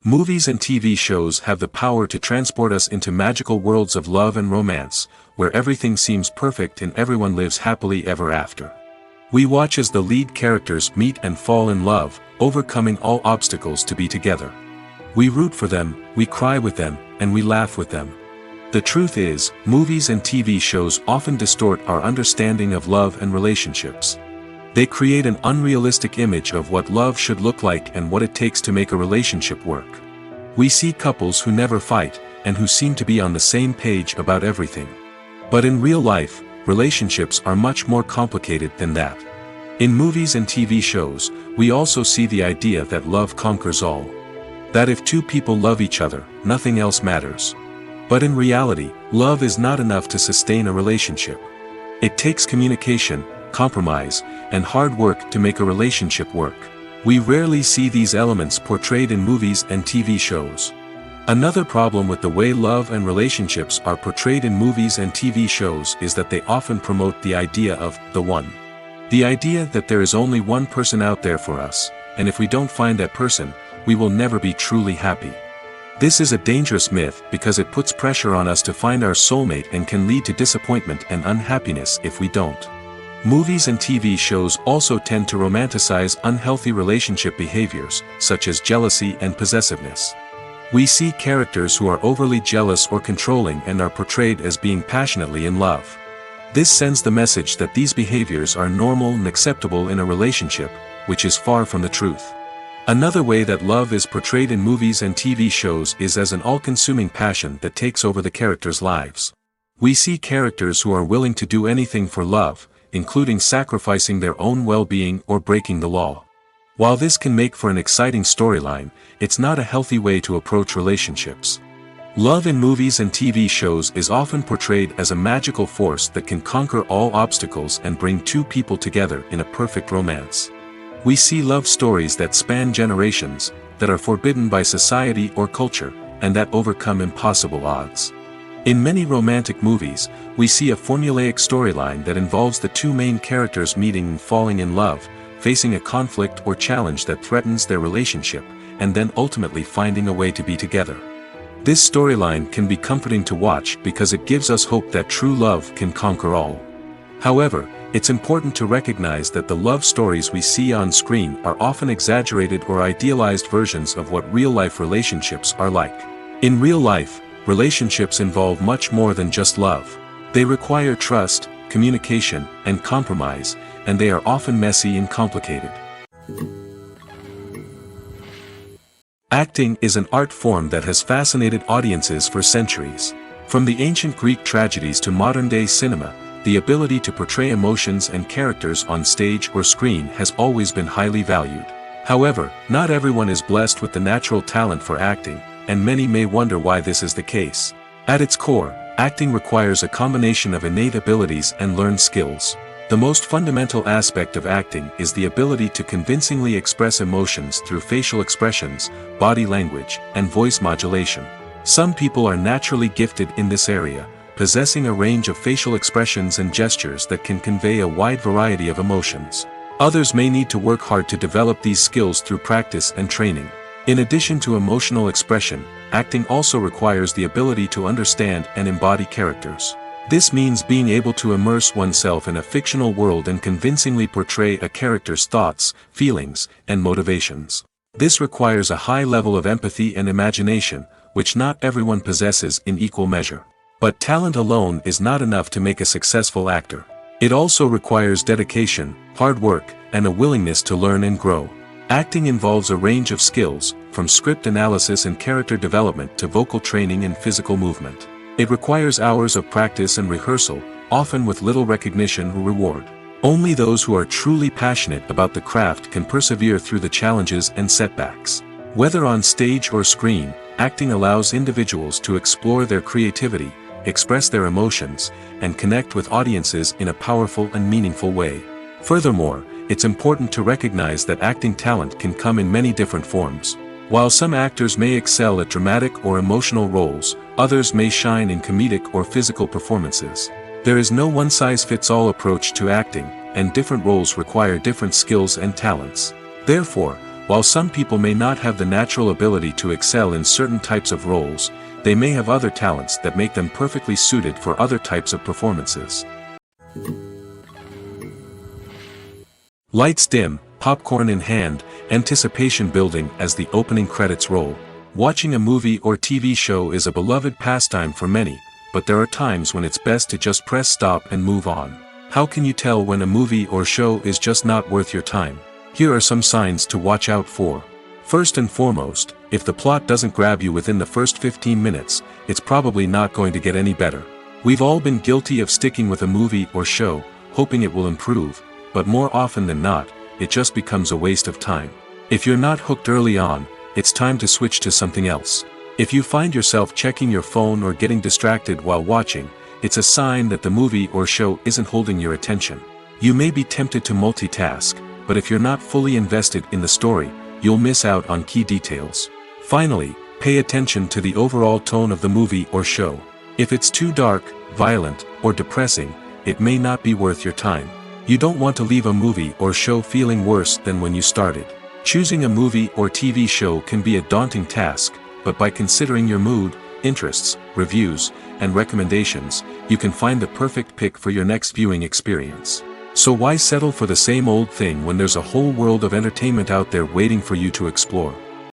Movies and TV shows have the power to transport us into magical worlds of love and romance, where everything seems perfect and everyone lives happily ever after. We watch as the lead characters meet and fall in love, overcoming all obstacles to be together. We root for them, we cry with them, and we laugh with them. The truth is, movies and TV shows often distort our understanding of love and relationships. They create an unrealistic image of what love should look like and what it takes to make a relationship work. We see couples who never fight, and who seem to be on the same page about everything. But in real life, relationships are much more complicated than that. In movies and TV shows, we also see the idea that love conquers all. That if two people love each other, nothing else matters. But in reality, love is not enough to sustain a relationship. It takes communication, compromise, and hard work to make a relationship work. We rarely see these elements portrayed in movies and TV shows. Another problem with the way love and relationships are portrayed in movies and TV shows is that they often promote the idea of the one. The idea that there is only one person out there for us, and if we don't find that person, we will never be truly happy. This is a dangerous myth because it puts pressure on us to find our soulmate and can lead to disappointment and unhappiness if we don't. Movies and TV shows also tend to romanticize unhealthy relationship behaviors, such as jealousy and possessiveness. We see characters who are overly jealous or controlling and are portrayed as being passionately in love. This sends the message that these behaviors are normal and acceptable in a relationship, which is far from the truth. Another way that love is portrayed in movies and TV shows is as an all-consuming passion that takes over the characters' lives. We see characters who are willing to do anything for love, including sacrificing their own well-being or breaking the law. While this can make for an exciting storyline, it's not a healthy way to approach relationships. Love in movies and TV shows is often portrayed as a magical force that can conquer all obstacles and bring two people together in a perfect romance. We see love stories that span generations, that are forbidden by society or culture, and that overcome impossible odds. In many romantic movies, we see a formulaic storyline that involves the two main characters meeting and falling in love, facing a conflict or challenge that threatens their relationship, and then ultimately finding a way to be together. This storyline can be comforting to watch because it gives us hope that true love can conquer all. However, it's important to recognize that the love stories we see on screen are often exaggerated or idealized versions of what real-life relationships are like. In real life, relationships involve much more than just love. They require trust, communication, and compromise, and they are often messy and complicated. Acting is an art form that has fascinated audiences for centuries. From the ancient Greek tragedies to modern-day cinema, the ability to portray emotions and characters on stage or screen has always been highly valued. However, not everyone is blessed with the natural talent for acting, and many may wonder why this is the case. At its core, acting requires a combination of innate abilities and learned skills. The most fundamental aspect of acting is the ability to convincingly express emotions through facial expressions, body language, and voice modulation. Some people are naturally gifted in this area, possessing a range of facial expressions and gestures that can convey a wide variety of emotions. Others may need to work hard to develop these skills through practice and training. In addition to emotional expression, acting also requires the ability to understand and embody characters. This means being able to immerse oneself in a fictional world and convincingly portray a character's thoughts, feelings, and motivations. This requires a high level of empathy and imagination, which not everyone possesses in equal measure. But talent alone is not enough to make a successful actor. It also requires dedication, hard work, and a willingness to learn and grow. Acting involves a range of skills, from script analysis and character development to vocal training and physical movement. It requires hours of practice and rehearsal, often with little recognition or reward. Only those who are truly passionate about the craft can persevere through the challenges and setbacks. Whether on stage or screen, acting allows individuals to explore their creativity, express their emotions, and connect with audiences in a powerful and meaningful way. Furthermore, it's important to recognize that acting talent can come in many different forms. While some actors may excel at dramatic or emotional roles, others may shine in comedic or physical performances. There is no one-size-fits-all approach to acting, and different roles require different skills and talents. Therefore, while some people may not have the natural ability to excel in certain types of roles, they may have other talents that make them perfectly suited for other types of performances. Lights dim, popcorn in hand, anticipation building as the opening credits roll. Watching a movie or TV show is a beloved pastime for many, but there are times when it's best to just press stop and move on. How can you tell when a movie or show is just not worth your time? Here are some signs to watch out for. First and foremost, if the plot doesn't grab you within the first 15 minutes, it's probably not going to get any better. We've all been guilty of sticking with a movie or show, hoping it will improve, but more often than not, it just becomes a waste of time. If you're not hooked early on, it's time to switch to something else. If you find yourself checking your phone or getting distracted while watching, it's a sign that the movie or show isn't holding your attention. You may be tempted to multitask, but if you're not fully invested in the story, you'll miss out on key details. Finally, pay attention to the overall tone of the movie or show. If it's too dark, violent, or depressing, it may not be worth your time. You don't want to leave a movie or show feeling worse than when you started. Choosing a movie or TV show can be a daunting task, but by considering your mood, interests, reviews, and recommendations, you can find the perfect pick for your next viewing experience. So why settle for the same old thing when there's a whole world of entertainment out there waiting for you to explore?